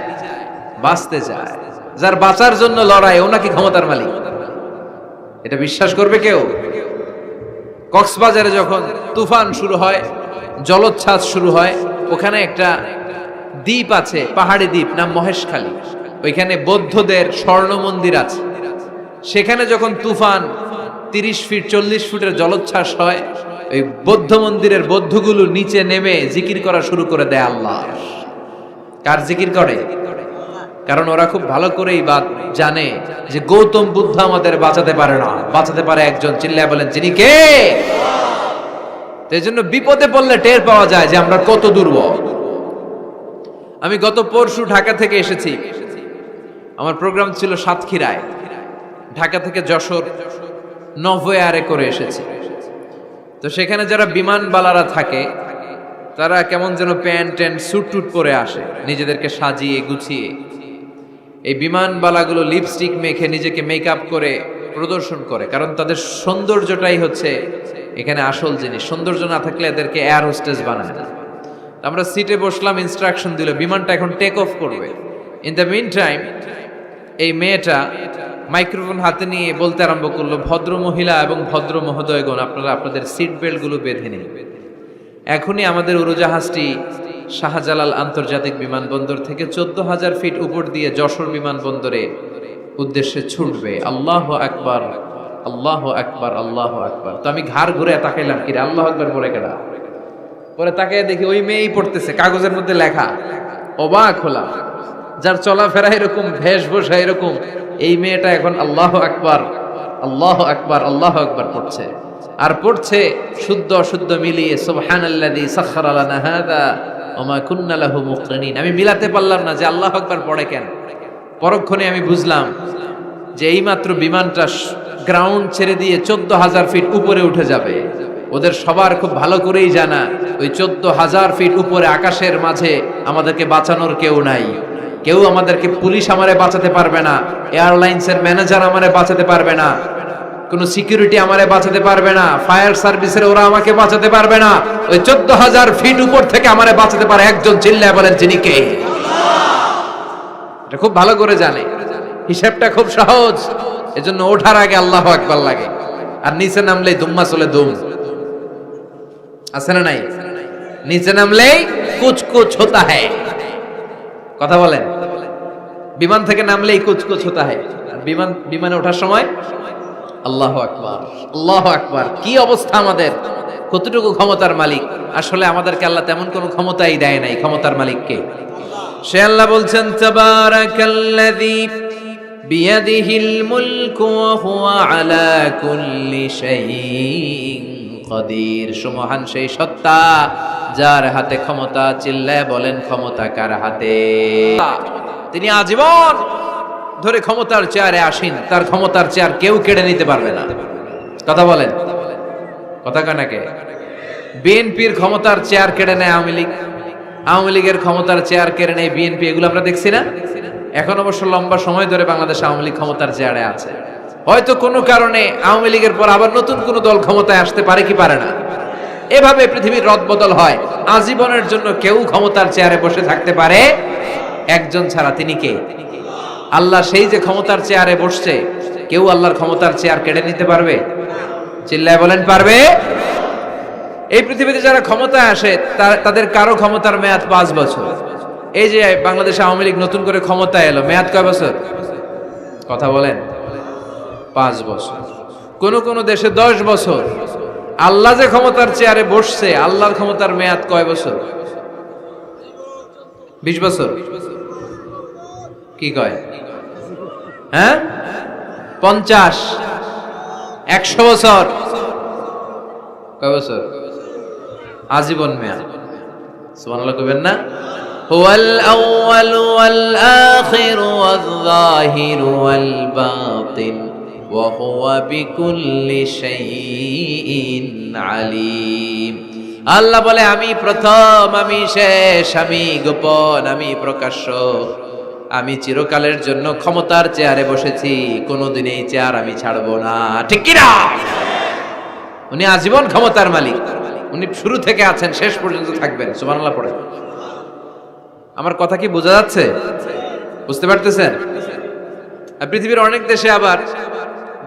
বাঁচতে চায়। যার বাঁচার জন্য লড়াই, ও নাকি ক্ষমতার মালিক। এটা বিশ্বাস করবে কেউ? কক্সবাজারে যখন তুফান শুরু হয়, জলোচ্ছ্বাস শুরু হয়, ওখানে একটা দ্বীপ আছে, পাহাড়ি দ্বীপ, নাম মহেশখালী। ওইখানে বৌদ্ধদের স্বর্ণ মন্দির আছে। সেখানে যখন তুফান 30 ফিট 40 ফুটের জলোচ্ছ্বাস হয়, ওই বৌদ্ধ মন্দিরের বৌদ্ধগুলো নিচে নেমে জিকির করা শুরু করে দেয় আল্লাহ। কার জিকির করে? কারণ ওরা খুব ভালো করেই জানে যে গৌতম বুদ্ধ আমাদের বাঁচাতে পারে না, বাঁচাতে পারে একজন। চিল্লায় বলেন, যিনি কে? এই জন্য বিপদে পড়লে টের পাওয়া যায় যে আমরা কত দুর্বল। আমি গত পরশু ঢাকা থেকে এসেছি, আমার প্রোগ্রাম ছিল সাতক্ষীরায়। ঢাকা থেকে যশোর নভোয়ারে করে এসেছি। তো সেখানে যারা বিমানবালারা থাকে, তারা কেমন যেন প্যান্ট ট্যান্ট স্যুট টুট পরে আসে, নিজেদেরকে সাজিয়ে গুছিয়ে। এই বিমানবালাগুলো লিপস্টিক মেখে নিজেকে মেকআপ করে প্রদর্শন করে, কারণ তাদের সৌন্দর্যটাই হচ্ছে এখানে আসল জিনিস। সৌন্দর্য না থাকলে এদেরকে এয়ার হোস্টেস বানায় না। আমরা সিটে বসলাম, ইনস্ট্রাকশন দিল বিমানটা এখন টেক অফ করবে। ইন দ্য মিন টাইম এই মেয়েটা মাইক্রোফোন হাতে নিয়ে বলতে আরম্ভ করলো, ভদ্র মহিলা এবং ভদ্র মহোদয়গণ, আপনারা আপনাদের সিট বেল্ট গুলো বেঁধে নিন। এখনই আমাদের উড়োজাহাজটি শাহজালাল আন্তর্জাতিক বিমানবন্দর থেকে 14,000 ফিট উপর দিয়ে যশোর বিমানবন্দরে উদ্দেশ্যে ছুটবে। আল্লাহু আকবার, আল্লাহু আকবার, আল্লাহু আকবার। তো আমি ঘাড় ঘুরে তাকাইলাম, কিরে আল্লাহু আকবার পরে কেডা? পরে তাকাই দেখি ওই মেয়েই পড়তেছে, কাগজের মধ্যে লেখা। অবাক হলাম, যার চলাফেরা এরকম, বেশভূষা এরকম, এই মেয়েটা এখন আল্লাহু আকবার, আল্লাহু আকবার, আল্লাহু আকবার পড়ছে। আর পড়ছে শুদ্ধ অশুদ্ধ মিলিয়ে, সুবহানাল্লাযী সাখখারা লানা হাযা ওয়া মা কুন্না লাহু মুকরিনিন। আমি মিলাতে পারলাম না যে আল্লাহু আকবার পড়ে কেন। পরক্ষণে আমি বুঝলাম যে এইমাত্র বিমানটা গ্রাউন্ড ছেড়ে দিয়ে 14,000 ফিট উপরে উঠে যাবে। ওদের সবার খুব ভালো করেই জানা, ওই 14,000 ফিট উপরে আকাশের মাঝে আমাদেরকে বাঁচানোর কেউ নাই। কেউ আমাদেরকে, পুলিশ আমারে বাঁচাতে পারবে না, এয়ারলাইন্সের ম্যানেজার আমারে বাঁচাতে পারবে না, কোন সিকিউরিটি আমারে বাঁচাতে পারবে না, ফায়ার সার্ভিসের ওরা আমাকে বাঁচাতে পারবে না। ওই 14,000 ফিট উপর থেকে আমারে বাঁচাতে পারে একজন। চিল্লায় বলেন, যিনি কে? এটা খুব ভালো করে জানে, হিসাবটা খুব সহজ। এজন্য ওঠার আগে আল্লাহু আকবার লাগে, আর নিচে নামলেই দুম্মা চলে দুম। আছে না নাই? নিচে নামলেই কুছ কুছ হোতা হ্যায়। কথা বলেন, বিমান থেকে নামলেই কুছ কুছ হোতা হ্যায়। বিমানে ওঠার সময় আল্লাহু আকবার, আল্লাহু আকবার। কি অবস্থা আমাদের, কতটুকু ক্ষমতার মালিক। আসলে আমাদেরকে আল্লাহ তেমন কোনো ক্ষমতাই দেয় নাই। ক্ষমতার মালিক কে? সে আল্লাহ বলছেন, তাবারাকাল্লাযী বিয়াদিহিল মুলকু ওয়া হুয়া আলা কুল্লি শাইইন কাদির। সুমহান সেই সত্তা যার হাতে ক্ষমতা। চিল্লায় বলেন, ক্ষমতা কার হাতে? তিনি আজীবন ধরে ক্ষমতার চেয়ারে আসীন। তার ক্ষমতার চেয়ার কেউ কেড়ে নিতে পারবে না। কথা বলেন, কথা কানাকে? বিএনপির ক্ষমতার চেয়ার কেড়ে নেয় আওয়ামী লীগ, আওয়ামী লীগের ক্ষমতার চেয়ার কেড়ে নেয় বিএনপি। এগুলো আমরা দেখছি না? এখন অবশ্য লম্বা সময় ধরে বাংলাদেশ আওয়ামী লীগ ক্ষমতার চেয়ারে আছে। হয়তো কোনো কারণে আওয়ামী লীগের পর আবার নতুন কোনো দল ক্ষমতায় আসতে পারে কি পারে না। এভাবে পৃথিবীর রদবদল হয়। আজীবনের জন্য কেউ ক্ষমতার চেয়ারে বসে থাকতে পারে একজন ছাড়া। তিনি কে? আল্লাহ। সেই যে ক্ষমতার চেয়ারে বসছে, কেউ আল্লাহর ক্ষমতার চেয়ার কেড়ে নিতে পারবে? চিল্লায় বলেন, পারবে? এই পৃথিবীতে যারা ক্ষমতায় আসে তাদের কারো ক্ষমতার মেয়াদ 5 বছর। এই যে বাংলাদেশ আওয়ামী লীগ নতুন করে ক্ষমতায় এলো, মেয়াদ কয় বছর? কথা বলেন, 5 বছর। কোন কোন দেশে 10 বছর। আল্লাহ যে ক্ষমতার চেয়ারে বসছে, আল্লাহর ক্ষমতার মেয়াদ কয় বছর? 20 বছর। কি কয়? হ্যাঁ, 50, 100 বছর। কয় বছর? আজীবন মেয়াদ। সুবহানাল্লাহ কইবেন না? হুয়াল আউয়ালু ওয়াল আখিরু ওয়াল যাহিরু ওয়াল বাতিন ওয়া হুয়া বিকুল্লি শাইইন আলীম। আল্লাহ বলে আমি প্রথম, আমি শেষ, আমি গোপন, আমি প্রকাশ্য। আমি চিরকালের জন্য ক্ষমতার চেয়ারে বসেছি, কোনোদিন এই চেয়ার আমি ছাড়বো না। ঠিক কি না? উনি আজীবন ক্ষমতার মালিক, উনি শুরু থেকে আছেন, শেষ পর্যন্ত থাকবেন। সুবহানাল্লাহ পড়ে। আমার কথা কি বোঝা যাচ্ছে? বুঝতে পারতেছেন? পৃথিবীর অনেক দেশে আবার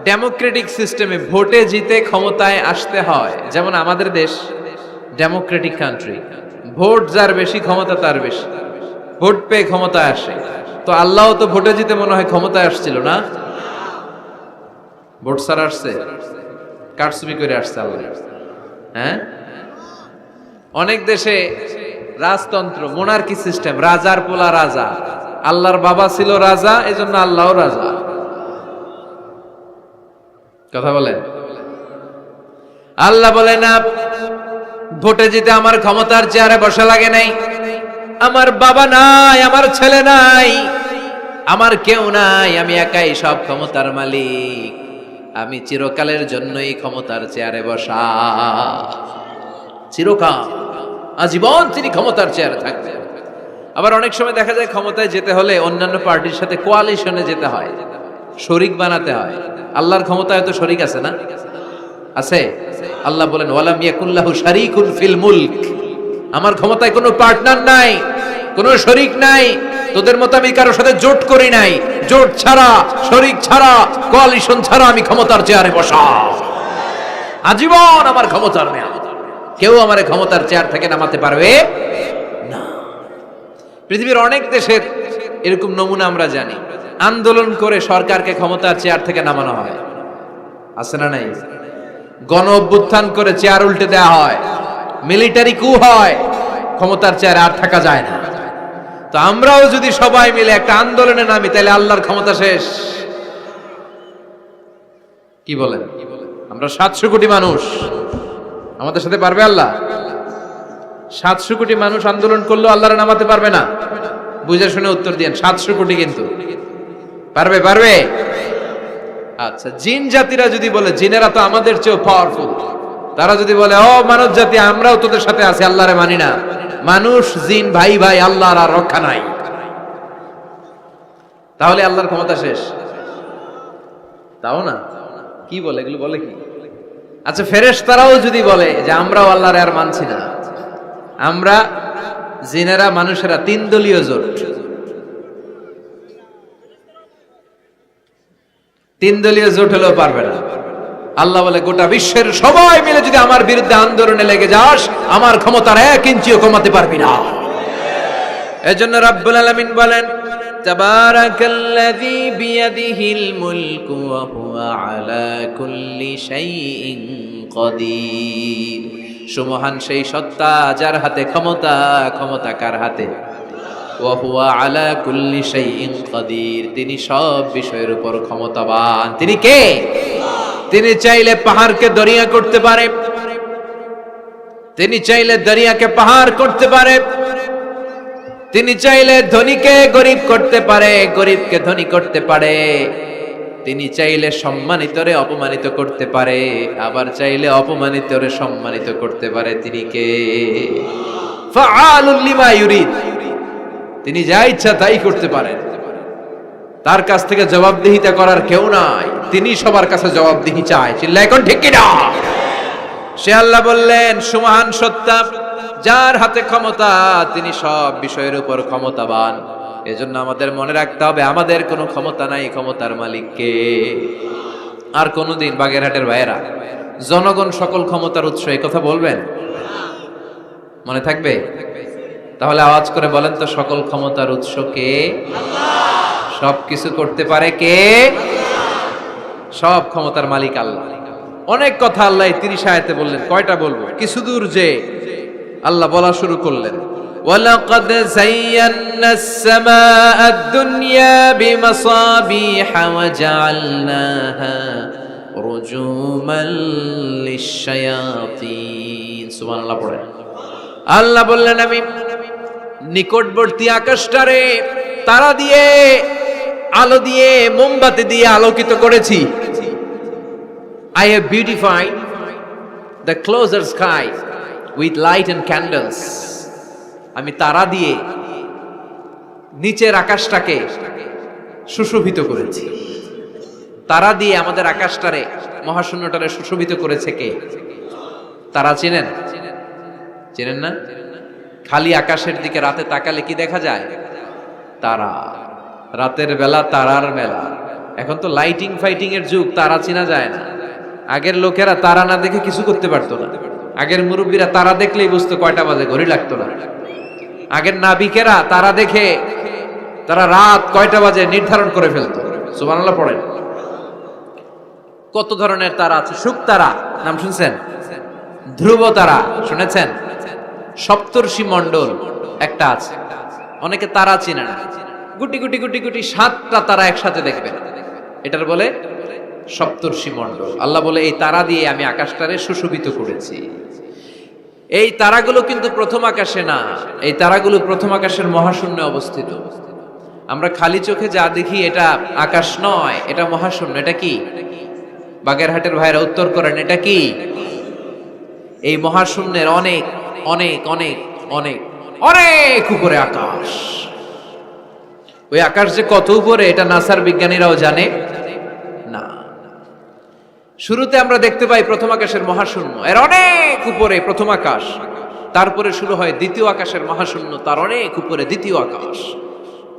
ডেমোক্রেটিক সিস্টেমে ভোটে জিতে ক্ষমতায় আসতে হয়। যেমন আমাদের দেশ ডেমোক্রেটিক কান্ট্রি, ভোট যার বেশি ক্ষমতা তার বেশি, ভোট পেয়ে ক্ষমতায় আসে। তো আল্লাহ তো ভোটে জিতে মনে হয় ক্ষমতায় আসছিল না, ভোট ছাড়া আসছে, কারচুপি করে আসছে আল্লাহ। হ্যাঁ, অনেক দেশে রাজতন্ত্র, মোনার্কি সিস্টেম, রাজার পোলা রাজা, আল্লাহর বাবা ছিল রাজা, এজন্য আল্লাহও রাজা। কথা বলেন। আল্লাহ বলে না, ভোটে জিতে আমার ক্ষমতার চেয়ারে বসা লাগে নাই, আমার বাবা নাই, আমার ছেলে নাই, আমার কেউ নাই, আমি একাই সব ক্ষমতার মালিক, আমি চিরকালের জন্যই ক্ষমতার চেয়ারে বসা। চিরকাল, আজীবন তিনি ক্ষমতার চেয়ারে থাকবেন। আবার অনেক সময় দেখা যায় ক্ষমতায় যেতে হলে অন্যান্য পার্টির সাথে কোয়ালিশনে যেতে হয়, শরিক বানাতে হয়। আল্লাহর ক্ষমতায় তো শরিক আছে না? আছে। আল্লাহ বলেন ওয়ালাম ইয়াকুল্লাহু শারীকুন ফিল মুলক, আমার ক্ষমতায় কোনো পার্টনার নাই, কোনো শরিক নাই। তোদের মতো আমি কারোর সাথে জোট করি নাই, জোট ছাড়া, শরিক ছাড়া, কোয়ালিশন ছাড়া আমি ক্ষমতার চেয়ারে বসা। আজীবন আমার ক্ষমতার মেয়াদ, কেউ আমার ক্ষমতার চেয়ার থেকে নামাতে পারবে না। পৃথিবীর অনেক দেশের এরকম নমুনা আমরা জানি, আন্দোলন করে সরকারকে ক্ষমতার চেয়ার থেকে নামানো হয়, আছে না নাই? গণ অভ্যুত্থান করে চেয়ার উল্টে দেওয়া হয়, মিলিটারি কু হয়, ক্ষমতার চেয়ারে আর থাকা যায় না। তো আমরাও যদি সবাই মিলে একটা আন্দোলনে নামি, তাহলে আল্লাহর ক্ষমতা শেষ। কি বলেন? আমরা 700 কোটি মানুষ, আমাদের সাথে পারবে আল্লাহ? 700 কোটি মানুষ আন্দোলন করলেও আল্লাহর নামাতে পারবে না? বুঝে শুনে উত্তর দিয়েন। 700 কোটি কিন্তু পারবে? পারবে? আচ্ছা, জিন জাতিরা যদি বলে, জিনেরা তো আমাদের চেয়েও পাওয়ারফুল, তারা যদি বলে ও মানব জাতি আমরাও তোদের সাথে আছি, আল্লাহরে মানি না, মানুষ জিন ভাই ভাই, আল্লাহর আর রক্ষা নাই, তাহলে আল্লাহর ক্ষমতা শেষ? তাও না। কি বলে এগুলো? বলে কি? আচ্ছা, ফেরেশতারাও যদি বলে যে আমরাও আল্লাহরে আর মানছি না, আমরা জিনেরা মানুষেরা 3 দলীয় জোট, 3 দলীয় জোট হলেও পারবে না। আল্লাহ বলে গোটা বিশ্বের সবাই মিলে যদি আমার বিরুদ্ধে আন্দোলনে লেগে যাস, আমার ক্ষমতার 1 ইঞ্চিও কমাতে পারবি না। এজন্য রাব্বুল আলামিন বলেন তাবারাকাল্লাযী বিয়াদিহিল মুলকু ওয়া হুয়া আলা কুল্লি শাইইন কাদির। সুমহান সেই সত্তা যার হাতে ক্ষমতা, ক্ষমতা কার হাতে? ওয়া হুয়া আলা কুল্লি শাইইন কাদির, তিনি সব বিষয়ের উপর ক্ষমতাবান। তিনি কে? তিনি চাইলে পাহাড়কে দরিয়া করতে পারে, তিনি চাইলে দরিয়াকে পাহাড় করতে পারে, তিনি চাইলে ধনীকে গরিব করতে পারে, গরিবকে ধনী করতে পারে, তিনি চাইলে সম্মানিতরে অপমানিত করতে পারে, আবার চাইলে অপমানিতরে সম্মানিত করতে পারে। তিনি কে? ফাআলুল লিমা ইউরিদ, তিনি যা ইচ্ছা তাই করতে পারেন, তার কাছ থেকে জবাবদিহিতা করার কেউ নাই, তিনি সবার কাছে জবাবদিহি চায়। চিল্লায় এখন ঠিক কিনা? সে আল্লাহ বললেন সুমহান সত্তা যার হাতে ক্ষমতা, তিনি সব বিষয়ের উপর ক্ষমতাবান। এজন্য আমাদের মনে রাখতে হবে আমাদের কোনো ক্ষমতা নাই, ক্ষমতার মালিক কে? আর কোনদিন বাগেরহাটের ভাইয়েরা জনগণ সকল ক্ষমতার উৎস, এই কথা বলবেন? মনে থাকবে? তাহলে আওয়াজ করে বলেন তো, সকল ক্ষমতার উৎস কে? আল্লাহ। সব কিছু করতে পারে কে? আল্লাহ। সব ক্ষমতার মালিক আল্লাহ। অনেক কথা আল্লাহ 30 আয়াতে বললেন, কয়টা বলবো? কিছু দূর যে আল্লাহ বলা শুরু করলেন ওয়ালাকাদ যায়্যানাস সামাআদ দুনিয়া বিমাসাবিহা ওয়া জাআলনাহা রুজুমান লিশ-শায়াতিন। সুবহানাল্লাহ পড়েন। আল্লাহ বললেন আমি নিকটবর্তী আকাশটারে তারা দিয়ে, আলো দিয়ে, মোমবাতি দিয়ে আলোকিত করেছি। I have beautified the closer sky with light and candles. আমি তারা দিয়ে নিচের আকাশটাকে সুশোভিত করেছি। তারা দিয়ে আমাদের আকাশটারে, মহাশূন্যটারে সুশোভিত করেছে কে? তারা চেনেন? চেনেন না? খালি আকাশের দিকে রাতে তাকালে কি দেখা যায়? তারা। রাতের বেলা তারার মেলা। এখন তো লাইটিং ফাইটিং এর যুগ, তারা চেনা যায় না। আগের লোকেরা তারা না দেখে কিছু করতে পারতো না। আগের মুরব্বীরা তারা দেখলেই বুঝতো কয়টা বাজে, ঘড়ি লাগতো না। আগের নাবিকেরা তারা দেখে তারা রাত কয়টা বাজে নির্ধারণ করে ফেলতো। সুবহানাল্লাহ পড়েন। কত ধরনের তারা আছে। শুক তারা নাম শুনছেন? ধ্রুব তারা শুনেছেন? সপ্তর্ষি মণ্ডল একটা আছে, অনেকে তারা চেনে না। গুটি গুটি গুটি গুটি 7টা তারা একসাথে দেখবেন, এটার বলে সপ্তর্ষি মণ্ডল। আল্লাহ বলে এই তারা দিয়ে আমি আকাশটারে সুশোভিত করেছি। এই তারাগুলো কিন্তু প্রথম আকাশে না, এই তারাগুলো প্রথম আকাশের মহাশূন্যে অবস্থিত। আমরা খালি চোখে যা দেখি এটা আকাশ নয়, এটা মহাশূন্য। এটা কি? বাগেরহাটের ভাইরা উত্তর করেন, এটা কি? এই মহাশূন্যের অনেক অনেক অনেক অনেক অনেক উপরে আকাশ। ওই আকাশ যে কত উপরে এটা নাসার বিজ্ঞানীরাও জানে না। শুরুতে আমরা দেখতে পাই প্রথম আকাশের মহাশূন্য, এর অনেক উপরে প্রথম আকাশ। তারপরে শুরু হয় দ্বিতীয় আকাশের মহাশূন্য, তার অনেক উপরে দ্বিতীয় আকাশ।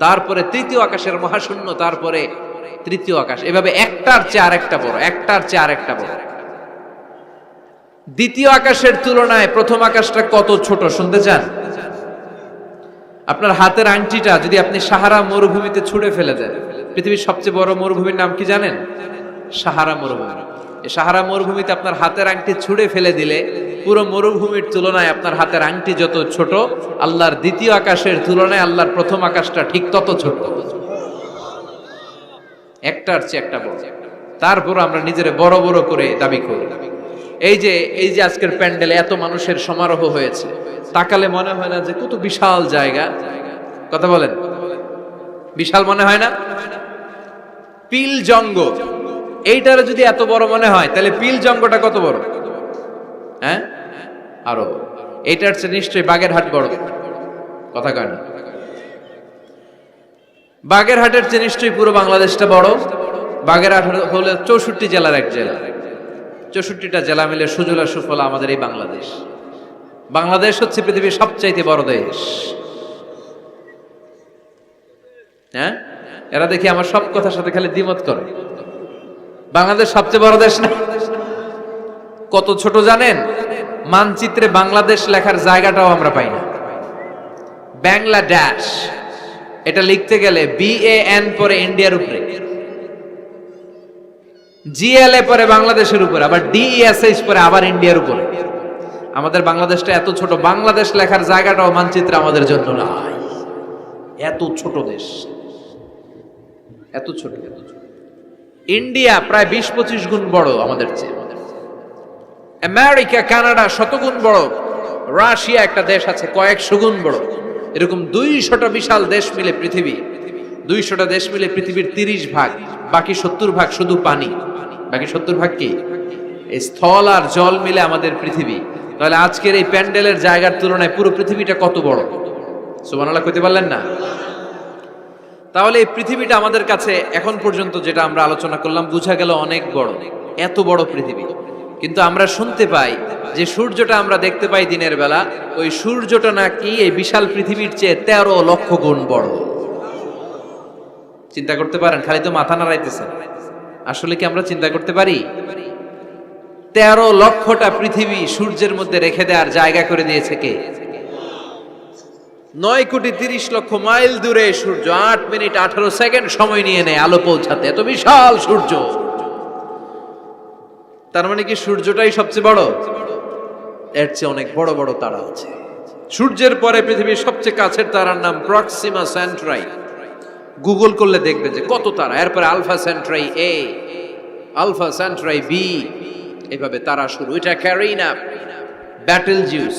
তারপরে তৃতীয় আকাশের মহাশূন্য, তারপরে তৃতীয় আকাশ। এভাবে একটার চেয়ে আরেকটা বড়, একটার চেয়ে আরেকটা বড়। দ্বিতীয় আকাশের তুলনায় প্রথম আকাশটা কত ছোট শুনতে চান? আপনার হাতের আংটিটা যদি আপনি সাহারা মরুভূমিতে ছুঁড়ে ফেলে দেন, পৃথিবীর সবচেয়ে বড় মরুভূমির নাম কি জানেন? সাহারা মরুভূমি। এই সাহারা মরুভূমিতে আপনার হাতের আংটি ছুঁড়ে ফেলে দিলে পুরো মরুভূমির তুলনায় আপনার হাতের আংটি যত ছোট, আল্লাহর দ্বিতীয় আকাশের তুলনায় আল্লাহর প্রথম আকাশটা ঠিক তত ছোট। একটার চেয়ে একটা বড়। তারপর আমরা নিজের বড় বড় করে দাবি করি। এই যে আজকের প্যান্ডেলে এত মানুষের সমারোহ হয়েছে, তাকালে মনে হয় না যে কত বিশাল জায়গা? কথা বলেন, বিশাল মনে হয় না? পিল জঙ্গ এইটার যদি এত বড় মনে হয়, তাহলে পিল জঙ্গটা কত বড়? হ্যাঁ, আরো। এইটার চেয়ে নিশ্চয়ই বাগেরহাট বড়। কথা কয় না? বাগেরহাটের চেয়ে নিশ্চয়ই পুরো বাংলাদেশটা বড়। বাগেরহাট হলো 64 জেলার এক জেলা। 64টা জেলা মিলে সুজলা সুফলা আমাদের এই বাংলাদেশ। বাংলাদেশ হচ্ছে পৃথিবীর সবচাইতে বড় দেশ। হ্যাঁ, এরা দেখি আমার সব কথার সাথে খালি দ্বিমত করে। বাংলাদেশ সবচেয়ে বড় দেশ না? কত ছোট জানেন? মানচিত্রে বাংলাদেশ লেখার জায়গাটাও আমরা পাই না। বাংলাদেশ এটা লিখতে গেলে BAN পরে ইন্ডিয়ার উপরে, GLA পরে বাংলাদেশের উপরে, আবার DESH পরে আবার ইন্ডিয়ার উপরে। আমাদের বাংলাদেশটা এত ছোট, বাংলাদেশ লেখার জায়গাটাও মানচিত্রে আমাদের জন্য নাই। এত ছোট দেশ, এত ছোট। ইন্ডিয়া প্রায় 20-25 গুণ বড় আমাদের চেয়ে। আমেরিকা, কানাডা শতগুণ বড়। রাশিয়া একটা দেশ আছে কয়েকশো গুণ বড়। এরকম 200টা বিশাল দেশ মিলে পৃথিবী, 200টা দেশ মিলে পৃথিবীর 30 ভাগ, বাকি 70 ভাগ শুধু পানি। বাকি 70 ভাগ কি? এই স্থল আর জল মিলে আমাদের পৃথিবী। তাহলে আজকের এই প্যান্ডেলের জায়গার তুলনায় পুরো পৃথিবীটা কত বড়? সুবহানাল্লাহ কইতে পারলেন না? তাহলে এই পৃথিবীটা আমাদের কাছে এখন পর্যন্ত যেটা আমরা আলোচনা করলাম বোঝা গেল অনেক বড়, এত বড় পৃথিবী। কিন্তু আমরা শুনতে পাই যে সূর্যটা আমরা দেখতে পাই দিনের বেলা, ওই সূর্যটা নাকি এই বিশাল পৃথিবীর চেয়ে 13 লক্ষ গুণ বড়। চিন্তা করতে পারেন? খালি তো মাথা নাড়াইতেছেন। আসলে কি আমরা চিন্তা করতে পারি? 13 লক্ষটা পৃথিবী সূর্যের মধ্যে রেখে দেওয়ার জায়গা করে দিয়েছে কে? 9,30,00,000 মাইল দূরে সূর্য 8 মিনিট 18 সেকেন্ড সময় নিয়ে নেয় আলো পৌঁছাতে। এত বিশাল সূর্য। তার মানে কি সূর্যটাই সবচেয়ে বড়? এর চেয়ে অনেক বড় বড় তারা আছে। সূর্যের পরে পৃথিবীর সবচেয়ে কাছের তারার নাম প্রক্সিমা সেন্ট্রাই। গুগল করলে দেখবে যে কত তারা। এরপরে Alpha Centauri A, Alpha Centauri B, এভাবে তারা শুরু। এটা ক্যারিনা, ব্যাটেল জিউস।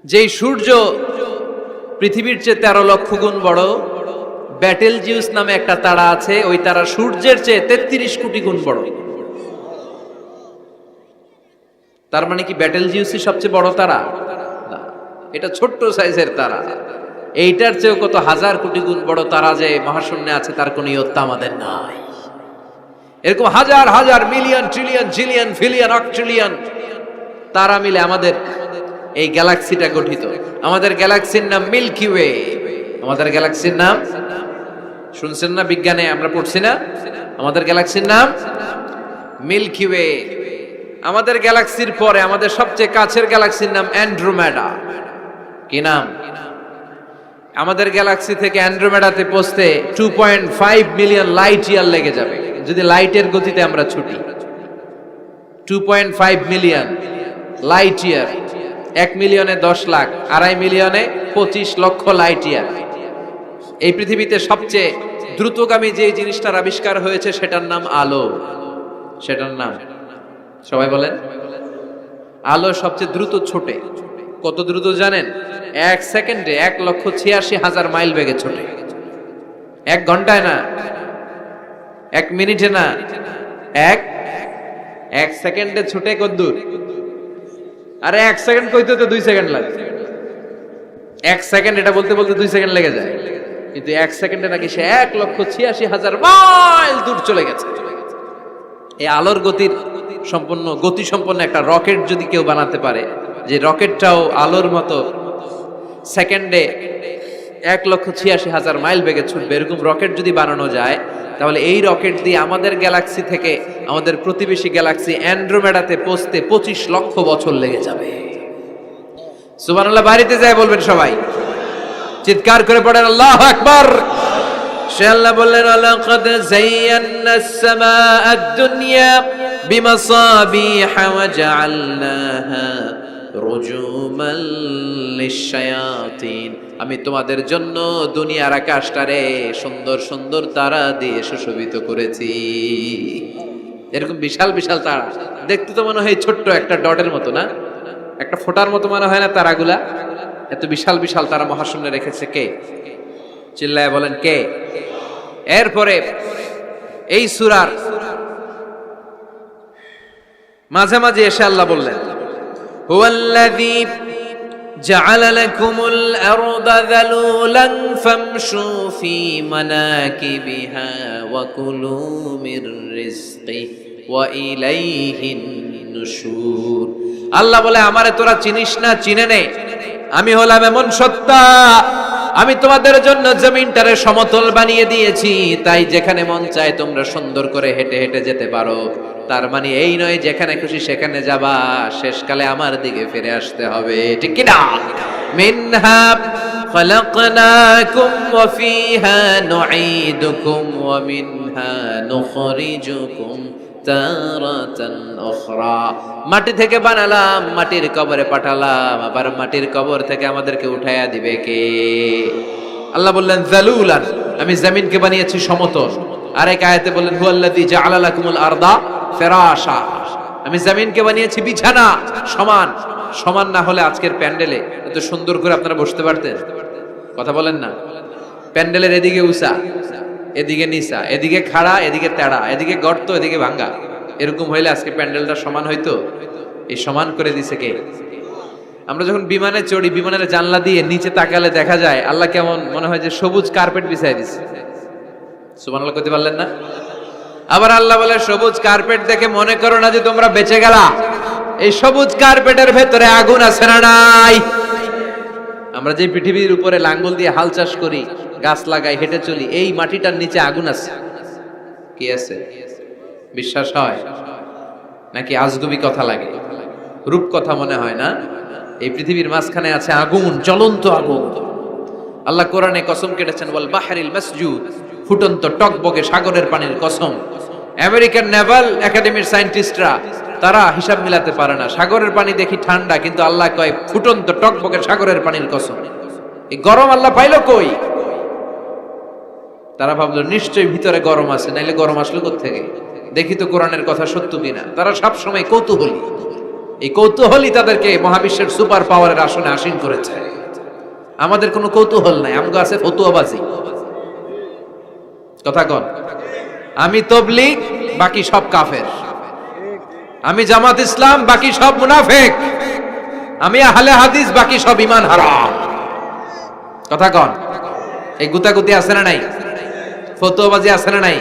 যেই সূর্য পৃথিবীর চেয়ে 13 লক্ষ গুণ বড় ব্যাটেল জিউস নামে একটা তারা আছে, ওই তারা সূর্যের চেয়ে 33 কোটি গুণ বড়। তার মানে কি ব্যাটেল জিউসই সবচেয়ে বড় তারা? না, এটা ছোট্ট সাইজের তারা। এইটার চেয়েও কত হাজার কোটি গুণ বড় তারা যে মহাশূন্যে আছে তার কোনো ইয়ত্তা আমাদের নাই। এরকম হাজার হাজার million trillion zillion pillion octillion তারা মিলে আমাদের এই গ্যালাক্সিটা গঠিত। আমাদের গ্যালাক্সির নাম মিল্কি ওয়ে। আমাদের গ্যালাক্সির নাম শুনছেন না? বিজ্ঞানে আমরা পড়ছি না? আমাদের গ্যালাক্সির নাম মিল্কি ওয়ে। আমাদের গ্যালাক্সির পরে আমাদের সবচেয়ে কাছের গ্যালাক্সির নাম অ্যান্ড্রোমেডা। কি নাম? আমাদের গ্যালাক্সি থেকে অ্যান্ড্রোমেডাতে পৌঁছতে 2.5 মিলিয়ন লাইট ইয়ার লেগে যাবে যদি লাইটের গতিতে আমরা ছুটি। 2.5 মিলিয়ন লাইট ইয়ার। 1 মিলিয়নে 10 লাখ, 2.5 মিলিয়নে 25 লক্ষ লাইট ইয়ার। এই পৃথিবীতে সবচেয়ে দ্রুতগামী যে জিনিসটার আবিষ্কার হয়েছে সেটার নাম আলো। সেটার নাম সবাই বলেন। আলো সবচেয়ে দ্রুত ছোটে। কত দ্রুত জানেন? 1 সেকেন্ডে 1,86,000 মাইল বেগে ছোটে। 1 ঘন্টায় না, 1 মিনিটে না, এক সেকেন্ডে ছুটে কত দূর? আরে 1 সেকেন্ড কইতে তো 2 সেকেন্ড লাগে। 1 সেকেন্ড এটা বলতে বলতে 2 সেকেন্ড লেগে যায়, কিন্তু 1 সেকেন্ডে নাকি সে 1,86,000 মাইল দূর চলে গেছে। এই আলোর গতি সম্পন্ন একটা রকেট যদি কেউ বানাতে পারে, যে রকেটটাও আলোর মতো সেকেন্ডে 1,86,000 মাইল বেগে ছুটবে, এরকম রকেট যদি বানানো যায়, তাহলে এই রকেট দিয়ে আমাদের গ্যালাক্সি থেকে আমাদের প্রতিবেশী গ্যালাক্সি অ্যান্ড্রোমেডাতে পৌঁছতে 25 লক্ষ বছর লেগে যাবে। সুবহানাল্লাহ। বাড়িতে যায় বলবেন সবাই, চিৎকার করে পড়েন আল্লাহু আকবার। সে আল্লাহ বললেন, লাকাদ যায়্যানাস সামাআদ দুনিয়া বিমাসাবিহা ওয়া জাআলনাহা রুজুমান লিশ-শায়াতিন। আমি তোমাদের জন্য দুনিয়ার আকাশটারে সুন্দর সুন্দর তারা দিয়ে সুশোভিত করেছি। এরকম বিশাল বিশাল তারা দেখতে তো মনে হয় ছোট্ট একটা ডটের মতো, না? একটা ফোঁটার মতো মনে হয় না তারাগুলা? এত বিশাল বিশাল তারা মহাশূন্যে রেখেছে কে? চিল্লায় বলেন কে? এরপরে এই সূরার মাঝামাঝি এসে আল্লাহ বললেন, হুয়াল্লাযী জাআলা লাকুমুল আরদা যালুলান ফামশু ফী মানাকিবিহা ওয়া কুলু মির রিজকিহি ওয়া ইলাইহিন নুশুর। আল্লাহ বলে, আমারে তোরা চিনিস না, চিনে নে। আমি হলাম এমন সত্তা, আমি তোমাদের জন্য জমিনটারে সমতল বানিয়ে দিয়েছি, তাই যেখানে মন চায় তোমরা সুন্দর করে হেঁটে হেঁটে যেতে পারো। তার মানে এই নয় যেখানে খুশি সেখানে যাবা, শেষকালে আমার দিকে ফিরে আসতে হবে, ঠিক কি না? মিনহা খালাকনাকুম ওয়া ফিহা নুঈদুকুম ওয়া মিনহা নুখরিজুকুম তারাতান উখরা। মাটি থেকে বানালাম, মাটির কবরে পাঠালাম, আবার মাটির কবর থেকে আমাদেরকে উঠায়া দিবে কে? আল্লাহ বললেন যালুলান, আমি জমিনকে বানিয়েছি সমতল। আরেক আয়াতে বললেন হুয়াল্লাযী জাআলা লাকুমুল আরদা ফিরাশা, আমি জমিনকে বানিয়েছি বিছানা। সমান সমান না হলে আজকের প্যান্ডেলে এত সুন্দর করে আপনারা বসতে পারতেন? কথা বলেন না? প্যান্ডেলের এদিকে উঁচা, এদিকে নিচা, এদিকে খাড়া, এদিকে তেড়া, এদিকে গর্ত, এদিকে ভাঙ্গা, এরকম হইলে আজকে প্যান্ডেলটা সমান হইতো? এই সমান করে দিছে কে? আমরা যখন বিমানে চড়ি, বিমানের জানলা দিয়ে নিচে তাকালে দেখা যায় আল্লাহ কেমন মনে হয় যে সবুজ কার্পেট বিছাই দিছে। সুবহানাল্লাহ কইতে পারলেন না? আবার আল্লাহ বলে, সবুজ কার্পেট দেখে মনে করো না যে তোমরা বেঁচে গেলা, এই সবুজ কার্পেটের ভেতরে আগুন আছে না নাই? আমরা যে পৃথিবীর উপরে লাঙ্গল দিয়ে হাল চাষ করি, গাছ লাগাই, হেঁটে চলি, এই মাটিটার নিচে আগুন আছে। কি আছে? বিশ্বাস হয় নাকি আজগুবি কথা লাগে? রূপ কথা মনে হয় না? এই পৃথিবীর মাঝখানে আছে আগুন, জ্বলন্ত আগুন। আল্লাহ কোরআনে কসম কেটেছেন, ওয়াল বাহরিল মাসজুদ, ফুটন্ত টকবগে সাগরের পানির কসম। আমেরিকান নেভাল একাডেমির সায়েন্টিস্টরা তারা হিসাব মিলাতে পারে না, সাগরের পানি দেখি ঠান্ডা, কিন্তু আল্লাহ কয় ফুটন্ত টকবগে সাগরের পানির কসম। এই গরম আল্লাহ পাইলো কই? তারা ভাবলো নিশ্চয়ই ভিতরে গরম আছে, নাইলে গরম আসলো কোত্থেকে? দেখি তো কোরআনের কথা সত্য কিনা। তারা সব সময় কৌতূহলী, এই কৌতূহলী তাদেরকে মহাবিশ্বের সুপার পাওয়ারের আসনে আসীন করেছে। আমাদের কোনো কৌতূহল নাই, আমগো আছে ফতুয়াবাজি। কথা কন, আমি তবলিগ, বাকি সব কাফের। আমি জামাত ইসলাম, বাকি সব মুনাফিক। আমি আহলে হাদিস, বাকি সব ঈমান হারাম। কথা কন, এই গুতাগুতি আছে না নাই? ফতুয়াবাজি আছে না নাই?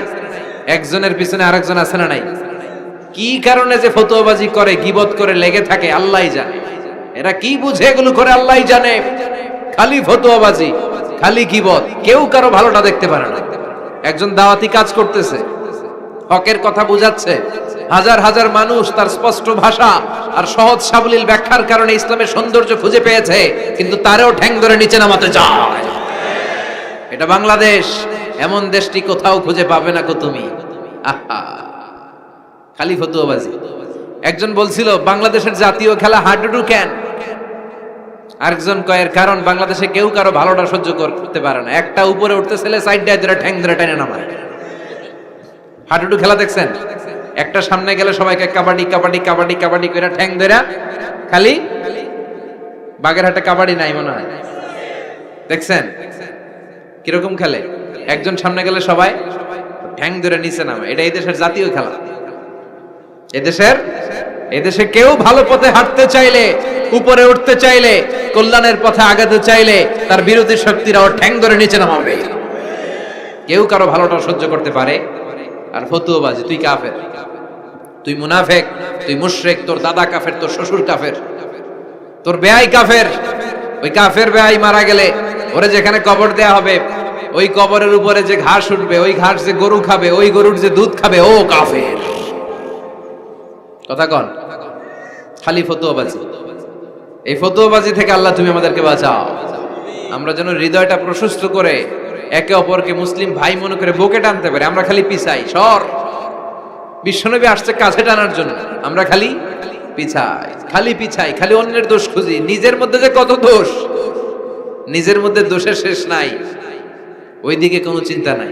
একজনের পিছনে আরেকজন আছে না নাই? কি কারণে যে ফতুয়াবাজি করে, গীবত করে লেগে থাকে আল্লাহই জানে। এরা কি বুঝে এগুলো করে আল্লাহই জানে। খালি ফতুয়াবাজি, খালি গীবত, কেউ কারো ভালোটা দেখতে পারে না। একজন দাওয়াতি কাজ করতেছে, হকের কথা বুঝাচ্ছে, হাজার হাজার মানুষ তার স্পষ্ট ভাষা আর সহজ সাবলীল ব্যাখ্যার কারণে ইসলামের সৌন্দর্য খুঁজে পেয়েছে, কিন্তু তারেও ঠ্যাং ধরে নিচে নামাতে চায়। এটা বাংলাদেশ, এমন দেশটি কোথাও খুঁজে পাবে না কো তুমি। আহা, খালি ফতুয়াবাজি। একজন বলছিল বাংলাদেশের জাতীয় খেলা হাডুডু কেন? আরেকজন কয়ের কারণ বাংলাদেশে কেউ কারো ভালোটা সহ্য করতে পারে না। একটা উপরে উঠতে ছেলে সাইড দিয়ে ধরে ঠ্যাং ধরে টেনে নামায়। হাডুডু খেলা দেখছেন? একটা সামনে গেলে সবাইকে কাবাডি কাবাডি কাবাডি কাবাডি করে ঠ্যাং ধরে, খালি বাগেরহাটে কাবাডি নাই মনে হয়, দেখছেন কিরকম খেলে? একজন সামনে গেলে সবাই ঠ্যাং ধরে নিচে নামে। এটা এই দেশের জাতীয় খেলা। এদেশে কেউ ভালো পথে হাঁটতে চাইলে, উপরে উঠতে চাইলে, কল্যাণের পথে আগাতে চাইলে তার বিরোধী শক্তিরা ওর ঠ্যাং ধরে নিচে নামাবে। কেউ কারো ভালোটা সহ্য করতে পারে। আর ফতুয়াবাজি, তুই কাফের, তুই মুনাফিক, তুই মুশরিক, তোর দাদা কাফের, তোর শ্বশুর কাফের, তোর বেয়াই কাফের। ওই কাফের বেয়াই মারা গেলে ওরে যেখানে কবর দেয়া হবে, ওই কবরের উপরে যে ঘাস উঠবে, ওই ঘাস যে গরু খাবে, ওই গরুর যে দুধ খাবে, ও কাফের। কথা কন, খালি ফতুয়াবাজি। এই ফতুয়াবাজি থেকে আল্লাহ তুমি আমাদেরকে বাঁচাও। আমরা যেন হৃদয়টা প্রশস্ত করে একে অপরকে মুসলিম ভাই মনে করে বুকে টানতে পারি। আমরা খালি পিছাই, সর। বিশ্বনবী আসছে কাছে টানার জন্য, আমরা খালি পিছাই, খালি অন্যের দোষ খুঁজি। নিজের মধ্যে যে কত দোষ, নিজের মধ্যে দোষের শেষ নাই, ওইদিকে কোনো চিন্তা নাই।